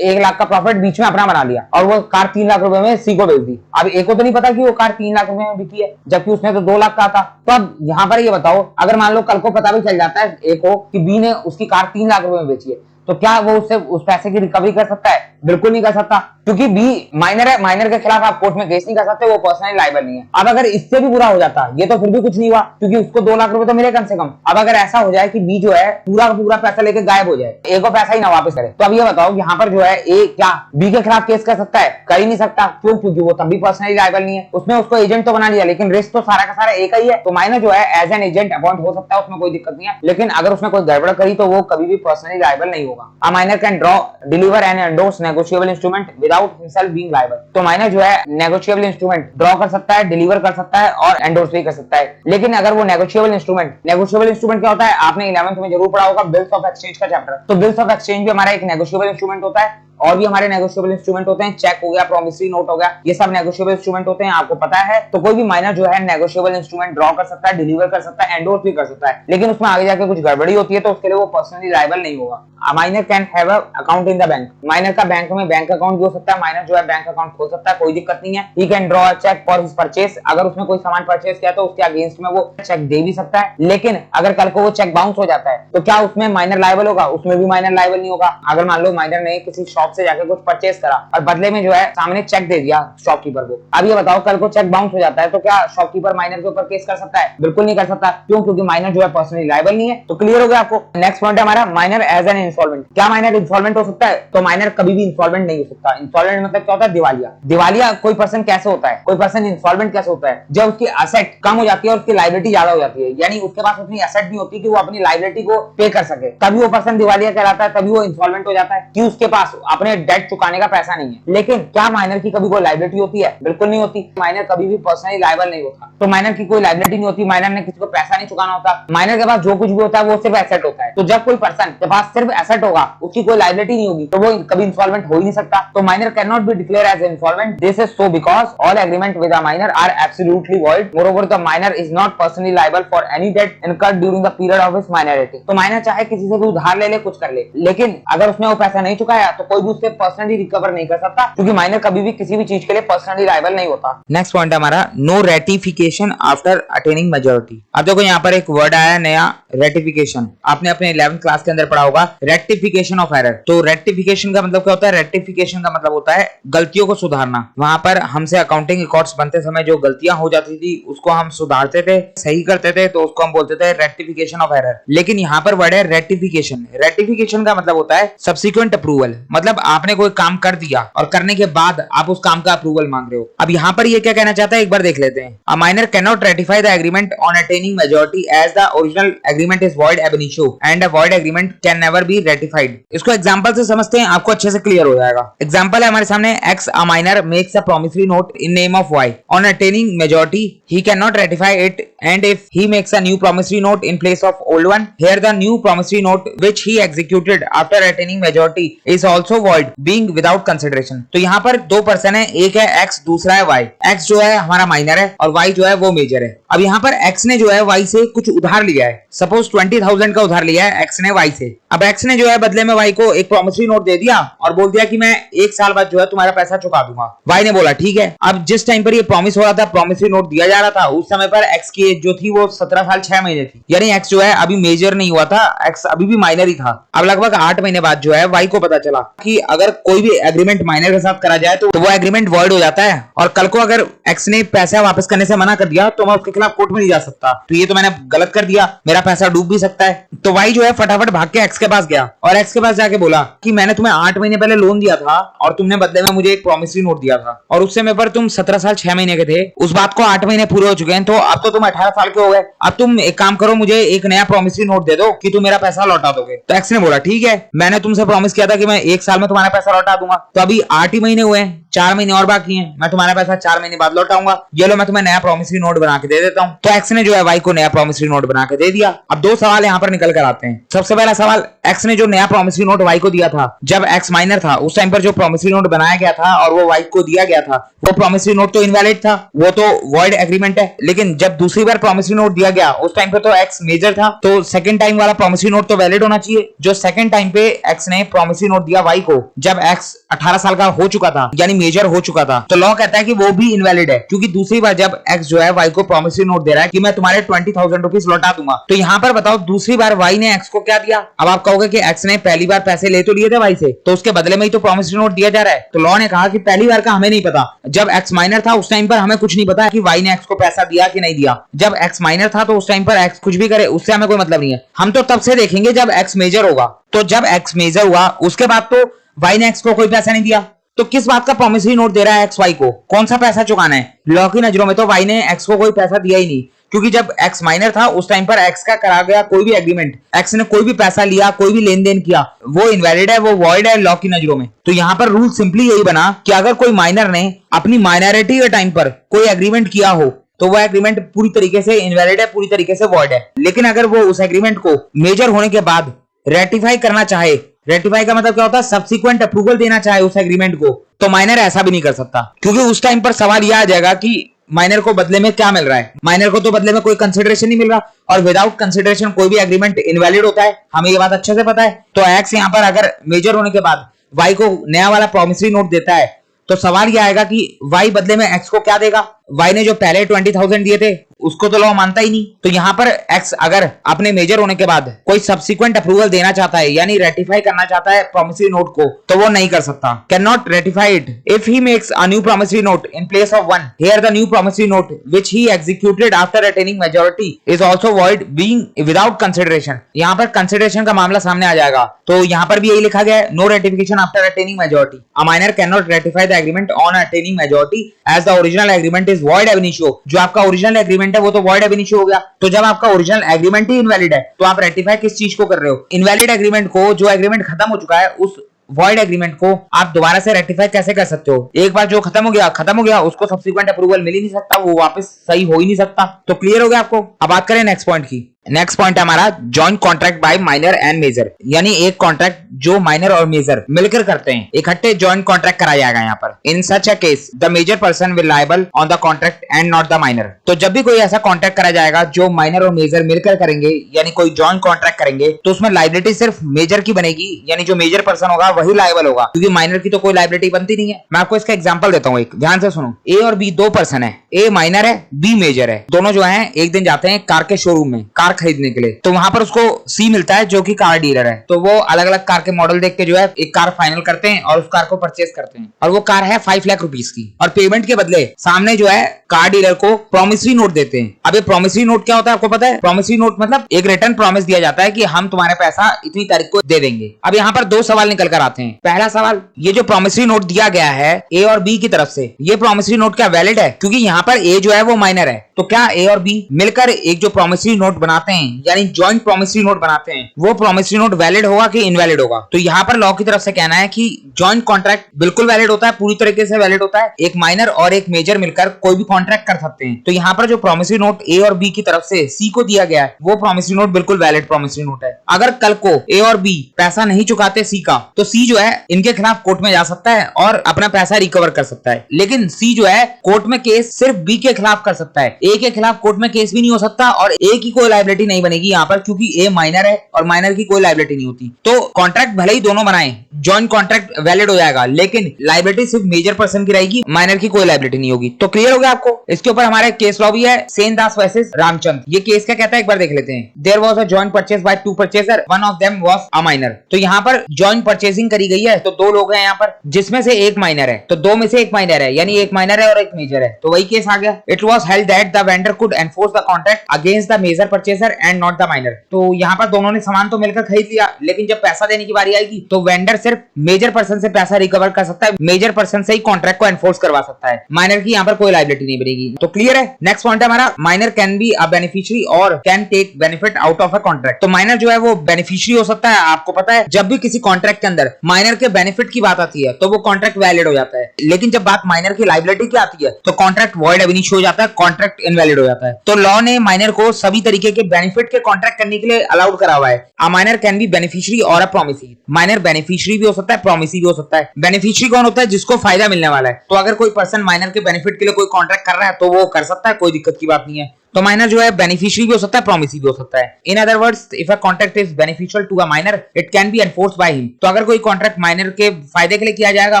1 लाख का प्रॉफिट बीच में अपना बना लिया और वो कार 3 लाख रुपए में सी को बेच दी। अब ए को तो नहीं पता कि वो कार 3 लाख रुपए में बिकी है, जबकि उसने तो 2 लाख का था। तो अब यहाँ पर ये बताओ, अगर मान लो कल को पता भी चल जाता है ए को कि बी ने उसकी कार 3 लाख रुपए में बेची है, तो क्या वो उससे उस पैसे की रिकवरी कर सकता है? बिल्कुल नहीं कर सकता, क्योंकि बी माइनर है, माइनर के खिलाफ आप कोर्ट में केस नहीं कर सकते, वो पर्सनली लायबल नहीं है। अब अगर इससे भी बुरा हो जाता ये तो फिर भी कुछ नहीं हुआ, क्योंकि उसको 2 लाख रुपए तो मिले कम से कम। अब अगर ऐसा हो जाए कि बी जो है पूरा का पूरा पैसा लेके गायब हो जाए, ए को पैसा ही ना वापस करे, तो अब ये बताओ यहाँ पर जो है ए क्या बी के खिलाफ केस कर सकता है? कर ही नहीं सकता। क्यों? क्योंकि वो तब भी पर्सनली लायबल नहीं है, उसने उसको एजेंट तो बना लिया, लेकिन रिस्क तो सारा का सारा एक ही है। तो माइनर जो है एज एन एजेंट अपॉइंट हो सकता है, उसमें कोई दिक्कत नहीं है, लेकिन अगर उसने कोई गड़बड़ करी तो वो कभी भी पर्सनली लायबल नहीं होगा। अ minor can draw, deliver and endorse negotiable instrument without himself being liable. तो माइनर जो है नेगोशिएबल इंस्ट्रूमेंट ड्रॉ कर सकता है, डिलीवर कर सकता है और एंडोर्स भी कर सकता है। लेकिन अगर वो नेगोशिएबल इंस्ट्रूमेंट क्या होता है? आपने 11th में जरूर पढ़ा होगा, बिल्स ऑफ एक्सचेंज का चैप्टर। तो बिल्स ऑफ एक्सचेंज भी हमारा एक नेगोशिएबल इंस्ट्रूमेंट होता है, और भी हमारे नेगोशिएबल इंस्ट्रूमेंट होते हैं, चेक हो गया, प्रॉमिसरी नोट हो गया, ये सब नेगोशिएबल इंस्ट्रूमेंट होते हैं, आपको पता है। तो कोई भी माइनर जो है नेगोशिएबल इंस्ट्रूमेंट ड्रॉ कर सकता है, डिलीवर कर सकता है, एंडोर्स भी कर सकता है, लेकिन उसमें आगे जाके कुछ गड़बड़ी होती है तो उसके लिए वो पर्सनली लायबल नहीं होगा। Minor can have a account in the bank, minor का बैंक में बैंक अकाउंट भी हो सकता है, माइनर जो है बैंक अकाउंट खोल सकता है, कोई दिक्कत नहीं है। He can draw a cheque for his purchase, अगर उसने कोई सामान परचेस किया तो उसके अगेंस्ट में वो चेक दे भी सकता है। लेकिन अगर कल को वो चेक बाउंस हो जाता है तो क्या उसमें माइनर लायबल होगा? उसमें भी माइनर लायबल नहीं होगा। अगर मान लो माइनर ने किसी शॉप से जाकर कुछ परचेस करा और बदले में जो है सामने चेक दे दिया शॉपकीपर को, अब ये बताओ कल को चेक बाउंस हो जाता है तो क्या शॉपकीपर माइनर के ऊपर केस कर सकता है? बिल्कुल नहीं कर सकता। क्यों? क्योंकि माइनर जो है पर्सनली लायबल नहीं है। तो क्लियर हो गया आपको। नेक्स्ट पॉइंट है हमारा माइनर एज एन इंसॉल्वेंट। क्या माइनर इंसॉल्वेंट हो सकता है? तो माइनर कभी भी इंसॉल्वेंट नहीं हो सकता। इंसॉल्वेंट मतलब क्या होता है? दिवालिया। दिवालिया कोई पर्सन कैसे होता है? कोई पर्सन इंसॉल्वेंट कैसे होता है? जब उसकी एसेट कम हो जाती है और उसकी लायबिलिटी ज्यादा हो जाती है, यानी उसके पास उतनी एसेट नहीं होती कि वो अपनी लायबिलिटी को पे कर सके, तभी वो पर्सन दिवालिया कहलाता है, तभी वो इंसॉल्वेंट हो जाता है कि उसके पास अपने डेट चुकाने का पैसा नहीं है। लेकिन क्या माइनर की कभी कोई लायबिलिटी होती है? बिल्कुल नहीं होती। माइनर कभी भी पर्सनली लायबल नहीं होता। तो माइनर की कोई लायबिलिटी नहीं होती, माइनर ने किसी को पैसा नहीं चुकाना होता, माइनर के पास जो कुछ भी होता है वो सिर्फ एसेट होता है। तो जब कोई पर्सन के पास सिर्फ एसेट होगा, उसकी कोई लायबिलिटी नहीं होगी, तो वो कभी इंसॉल्वेंट हो ही नहीं सकता। तो minor can not be declare as insolvent. This is so because all agreement with a minor are absolutely void. Moreover the minor is not personally liable for any debt incurred during the period of his minority. तो minor चाहे किसी से भी उधार ले ले, कुछ कर ले, लेकिन अगर उसने वो पैसा नहीं चुकाया तो कोई भी उससे पर्सनली रिकवर नहीं कर सकता, क्योंकि माइनर कभी भी किसी भी चीज के लिए पर्सनली लायबल नहीं होता। नेक्स्ट पॉइंट है हमारा no ratification after attaining majority. अब देखो यहाँ पर एक वर्ड आया नया, रेटिफिकेशन। आपने अपने 11th क्लास के अंदर पढ़ा होगा, रेक्टिफिकेशन ऑफ एरर। तो रेक्टिफिकेशन का मतलब क्या होता है? रेक्टिफिकेशन का मतलब होता है गलतियों को सुधारना। वहां पर हमसे अकाउंटिंग रिकॉर्ड्स बनते समय जो गलतियां हो जाती थी उसको हम सुधारते थे, सही करते थे, तो उसको हम बोलते थे रेक्टिफिकेशन ऑफ एरर। लेकिन यहाँ पर वर्ड है रेक्टिफिकेशन। रेक्टिफिकेशन का मतलब होता है सब्सिक्वेंट अप्रूवल, मतलब आपने कोई काम कर दिया और करने के बाद आप उस काम का अप्रूवल मांग रहे हो। अब यहाँ पर ये क्या कहना चाहता है, एक बार देख लेते हैं। A minor can not ratify the agreement on attaining majority as the original agreement is void ab initio and a void agreement can never be ratified. इसको एग्जांपल से समझते हैं, आपको अच्छे से क्लियर हो जाएगा। एग्जांपल है हमारे सामने, X a minor makes a promissory note in name of Y on attaining majority, he can not ratify it and if he makes a new promissory note in place of old one, here the new promissory note which he executed after attaining majority is also void being without consideration. तो यहाँ पर दो person है, एक है x, दूसरा है Y. X जो है हमारा माइनर है और वाई जो है वो मेजर है। अब यहाँ पर एक्स ने जो है वाई से कुछ उधार लिया है, सपोज 20,000 का उधार लिया है एक्स ने वाई से। अब एक्स ने जो है बदले में वाई को एक प्रॉमिसरी नोट दे दिया और बोल दिया कि मैं 1 साल बाद जो है तुम्हारा पैसा चुका दूंगा। वाई ने बोला ठीक है। अब जिस टाइम पर ये प्रॉमिस हो रहा था, प्रॉमिसरी नोट दिया जा रहा था, उस समय पर एक्स की एज जो थी वो 17 साल 6 महीने थी, यानी एक्स जो है अभी मेजर नहीं हुआ था, एक्स अभी भी माइनर ही था। अब लगभग 8 महीने बाद जो है वाई को पता चला कि अगर कोई भी एग्रीमेंट माइनर के साथ करा जाए तो वो एग्रीमेंट वॉइड हो जाता है, और कल को अगर एक्स ने पैसा वापस करने से मना कर दिया तो मैं उसके खिलाफ कोर्ट में नहीं जा सकता, तो ये तो मैंने गलत कर दिया, मेरा पैसा डूब भी सकता है। तो वाई जो है फटाफट भाग के एक्स के पास गया और एक्स के पास जाके बोला कि मैंने तुम्हें 8 महीने पहले लोन दिया था और तुमने बदले में मुझे एक प्रॉमिसरी नोट दिया था, और उस समय पर तुम 17 साल 6 महीने के थे, उस बात को 8 महीने पूरे हो चुके हैं, तो अब तो तुम 18 साल के हो गए, अब तुम एक काम करो, मुझे एक नया प्रॉमिसरी नोट दे दो कि तुम मेरा पैसा लौटा दोगे। तो एक्स ने बोला ठीक है, मैंने तुमसे प्रॉमिस किया था कि मैं 1 साल में तुम्हारा पैसा लौटा दूंगा, तो अभी 8 ही महीने हुए हैं, 4 महीने और बाकी हैं, मैं तुम्हारा पैसा 4 महीने बाद लौटाऊंगा, ये लो मैं तुम्हें नया प्रॉमिसरी नोट बना के दे देता हूं। तो एक्स ने जो है वाई को नया प्रॉमिसरी नोट बना के दे दिया। अब 2 सवाल यहाँ पर निकल कर आते हैं। सबसे पहला सवाल, एक्स ने जो नया प्रॉमिसरी नोट वाई को दिया था जब एक्स माइनर था, उस टाइम पर जो प्रॉमिसरी नोट बनाया गया था और वो वाई को दिया गया था, वो प्रॉमिसरी नोट तो इनवैलिड था, वो तो वॉइड एग्रीमेंट है। लेकिन जब दूसरी बार प्रॉमिसरी नोट दिया गया उस टाइम पे तो एक्स मेजर था, तो सेकंड टाइम वाला प्रॉमिसरी नोट तो वैलिड होना चाहिए। जो सेकंड टाइम पे एक्स ने प्रॉमिसरी नोट दिया वाई को जब एक्स 18 साल का हो चुका था यानी मेजर हो चुका था, तो लॉ कहता है कि वो भी इनवैलिड है, क्योंकि दूसरी बार जब एक्स जो है वाई को प्रॉमिसरी नोट दे रहा है कि मैं तुम्हारे 20,000 रुपीज लौटा दूंगा, तो यहाँ पर बताओ दूसरी बार वाई ने एक्स को क्या दिया। अब आप कहोगे कि एक्स ने पहली बार पैसे ले तो लिए थे वाई से, तो उसके बदले में ही तो प्रॉमिसरी नोट दिया जा रहा है। तो लॉ ने कहा कि पहली बार का हमें नहीं पता, जब एक्स माइनर था उस टाइम पर हमें कुछ नहीं पता कि वाई ने एक्स को पैसा दिया कि नहीं दिया। जब एक्स माइनर था तो उस टाइम पर एक्स कुछ भी करे उससे हमें कोई मतलब नहीं है, हम तो तब से देखेंगे जब एक्स मेजर होगा। तो जब एक्स मेजर हुआ उसके बाद तो वाई ने एक्स को कोई पैसा नहीं दिया, तो किस बात का प्रॉमिसरी नोट दे रहा है एक्स वाई को, कौन सा पैसा चुकाना है। लॉ की नजरों में तो वाई ने एक्स को कोई पैसा दिया ही नहीं, क्योंकि जब एक्स माइनर था उस टाइम पर एक्स का करा गया कोई भी एग्रीमेंट, एक्स ने कोई भी पैसा लिया, कोई भी लेन देन किया, वो इनवैलिड है, वो वॉइड है लॉ की नजरों में। तो यहाँ पर रूल सिंपली यही बना कि अगर कोई माइनर ने अपनी माइनॉरिटी के टाइम पर कोई एग्रीमेंट किया हो तो वो एग्रीमेंट पूरी तरीके से इनवैलिड है, पूरी तरीके से वॉइड है। लेकिन अगर वो उस एग्रीमेंट को मेजर होने के बाद रेटिफाई करना चाहे, रेटिफाई का मतलब क्या होता है, सब्सिक्वेंट अप्रूवल देना चाहे उस एग्रीमेंट को, तो माइनर ऐसा भी नहीं कर सकता, क्योंकि उस टाइम पर सवाल यह आ जाएगा कि माइनर को बदले में क्या मिल रहा है। माइनर को तो बदले में कोई कंसिडरेशन नहीं मिल रहा, और विदाउट कंसिडरेशन कोई भी एग्रीमेंट इनवैलिड होता है, हमें ये बात अच्छे से पता है। तो एक्स यहाँ पर अगर मेजर होने के बाद वाई को नया वाला प्रॉमिसरी नोट देता है, तो सवाल यह आएगा कि वाई बदले में एक्स को क्या देगा। वाई ने जो पहले 20,000 दिए थे उसको तो लॉ मानता ही नहीं। तो यहाँ पर एक्स अगर अपने मेजर होने के बाद कोई सब्सिक्वेंट अप्रूवल देना चाहता है यानी रेटिफाई करना चाहता है प्रॉमिसरी नोट को, तो वो नहीं कर सकता, can not ratify it if he makes a new promissory note in place of one. Here the new promissory note which he executed after attaining majority is also void being without consideration. यहाँ पर consideration का मामला सामने आ जाएगा, तो यहाँ पर भी यही लिखा गया है, no ratification after attaining majority. A minor can not ratify the agreement on attaining majority as the original agreement is void ab initio. जो आपका ओरिजिनल एग्रीमेंट है वो तो वॉइड एब इनिशियो हो गया। तो जब आपका ओरिजिनल एग्रीमेंट ही इनवैलिड है तो आप रेटिफाई किस चीज को कर रहे हो, इनवैलिड एग्रीमेंट को। जो एग्रीमेंट खत्म हो चुका है उस वॉइड एग्रीमेंट को आप दोबारा से रेटिफाई कैसे कर सकते हो। एक बार जो खत्म हो गया उसको सब्सिक्वेंट अप्रूवल मिल ही नहीं सकता, वो वापस सही हो ही नहीं सकता। तो क्लियर हो गया आपको। अब बात करें नेक्स्ट पॉइंट की। नेक्स्ट पॉइंट है हमारा joint contract by minor and major, यानी एक कॉन्ट्रैक्ट जो माइनर और मेजर मिलकर करते हैं, इकट्ठे जॉइंट कॉन्ट्रैक्ट कराया जाएगा यहाँ पर। In such a case the major person will liable on the contract and not the minor. तो जब भी कोई ऐसा कॉन्ट्रैक्ट करा जाएगा जो माइनर और मेजर मिलकर करेंगे यानी कोई जॉइंट कॉन्ट्रैक्ट करेंगे, तो उसमें लायबिलिटी सिर्फ मेजर की बनेगी, यानी जो मेजर पर्सन होगा वही लायबल होगा, क्योंकि माइनर की तो कोई लायबिलिटी बनती नहीं है। मैं आपको इसका एग्जांपल देता हूँ, एक ध्यान से सुनो। ए और बी दो पर्सन है, ए माइनर है बी मेजर है। दोनों जो है एक दिन जाते हैं कार के शोरूम में कार खरीदने के लिए, तो वहां पर उसको सी मिलता है जो कि कार डीलर है। तो वो अलग अलग कार के मॉडल देख के जो है एक कार फाइनल करते हैं और उस कार को परचेज करते हैं, और वो कार है 5 लाख रुपीस की। और पेमेंट के बदले सामने जो है कार डीलर को प्रॉमिसरी नोट देते हैं। अब ये प्रॉमिसरी नोट क्या होता है आपको पता है? प्रॉमिसरी नोट मतलब एक रिटर्न प्रॉमिस दिया जाता है कि हम तुम्हारे पैसा इतनी तारीख को दे देंगे। अब यहाँ पर दो सवाल निकल कर आते हैं। पहला सवाल, ये जो प्रॉमिसरी नोट दिया गया है ए और बी की तरफ से, ये प्रॉमिसरी नोट क्या वैलिड है? क्योंकि यहाँ पर ए जो है वो माइनर है, तो क्या ए और बी मिलकर एक जो प्रॉमिसरी नोट बनाते हैं यानी जॉइंट प्रॉमिसरी नोट बनाते हैं, वो प्रॉमिसरी नोट वैलिड होगा कि इनवैलिड होगा? तो यहाँ पर लॉ की तरफ से कहना है कि जॉइंट कॉन्ट्रैक्ट बिल्कुल वैलिड होता है, पूरी तरीके से वैलिड होता है। एक माइनर और एक मेजर मिलकर कोई भी कॉन्ट्रैक्ट कर सकते हैं। तो यहाँ पर जो प्रॉमिसरी नोट ए और बी की तरफ से सी को दिया गया है वो प्रॉमिसरी नोट बिल्कुल वैलिड प्रॉमिसरी नोट है। अगर कल को ए और बी पैसा नहीं चुकाते सी का, तो सी जो है इनके खिलाफ कोर्ट में जा सकता है और अपना पैसा रिकवर कर सकता है। लेकिन सी जो है कोर्ट में केस सिर्फ बी के खिलाफ कर सकता है, ए के खिलाफ कोर्ट में केस भी नहीं हो सकता, और ए की कोई लायबिलिटी नहीं बनेगी यहाँ पर, क्योंकि ए माइनर है और माइनर की कोई लायबिलिटी नहीं होती। तो कॉन्ट्रैक्ट भले ही दोनों बनाए, जॉइंट कॉन्ट्रैक्ट वैलिड हो जाएगा, लेकिन लायबिलिटी सिर्फ मेजर पर्सन की रहेगी, माइनर की कोई लायबिलिटी नहीं होगी। तो क्लियर हो गया आपको। इसके ऊपर हमारे केस लॉ भी है, सेन दास वर्सेस रामचंद। ये केस क्या कहता है एक बार देख लेते हैं। There was a joint purchase by two purchaser, one of them was a minor. तो यहाँ पर जॉइंट परचेजिंग करी गई है, तो दो लोग हैं यहाँ पर जिसमें से एक माइनर है, तो दो में से एक माइनर है, यानी एक माइनर है और एक मेजर है, तो वही केस आ गया। It was held that the vendor could enforce the contract against the major purchaser and not the minor. तो यहाँ पर दोनों ने सामान तो मिलकर खरीद लिया, लेकिन जब पैसा देने की बारी आएगी तो वेंडर सिर्फ मेजर पर्सन से पैसा रिकवर कर सकता है, मेजर पर्सन से ही कॉन्ट्रैक्ट को एनफोर्स करवा सकता है, माइनर की यहाँ पर कोई लायबिलिटी नहीं बनेगी। तो क्लियर है। नेक्स्ट पॉइंट है हमारा, minor can be a beneficiary और can take benefit out of a contract. तो माइनर जो है वो बेनिफिशियरी हो सकता है। आपको पता है जब भी किसी कॉन्ट्रैक्ट के अंदर माइनर के बेनिफिट की बात आती है तो वो कॉन्ट्रैक्ट वैलिड हो जाता है, लेकिन जब बात माइनर की लायबिलिटी की आती है तो कॉन्ट्रैक्ट वॉइड एब इनिशियो हो जाता है, कॉन्ट्रैक्ट इनवैलिड हो जाता है। तो लॉ ने माइनर को सभी तरीके के बेनिफिट के कॉन्ट्रैक्ट करने के लिए अलाउड करा हुआ है। A minor can B beneficiary और अ प्रॉमिसी। माइनर बेनिफिशियरी भी हो सकता है, प्रॉमिसी भी हो सकता है। बेनिफिशियरी कौन होता है? जिसको फायदा मिलने वाला है। तो अगर कोई पर्सन माइनर के बेनिफिट के लिए कोई कॉन्ट्रैक्ट कर रहा है तो वो कर सकता है, कोई दिक्कत की बात नहीं है। तो माइनर जो है बेनिफिशियरी भी हो सकता है, प्रॉमिसरी भी हो सकता है। In other words, if a contract is beneficial to a minor, it can be enforced by him. तो अगर कोई कॉन्ट्रैक्ट माइनर के फायदे के लिए किया जाएगा,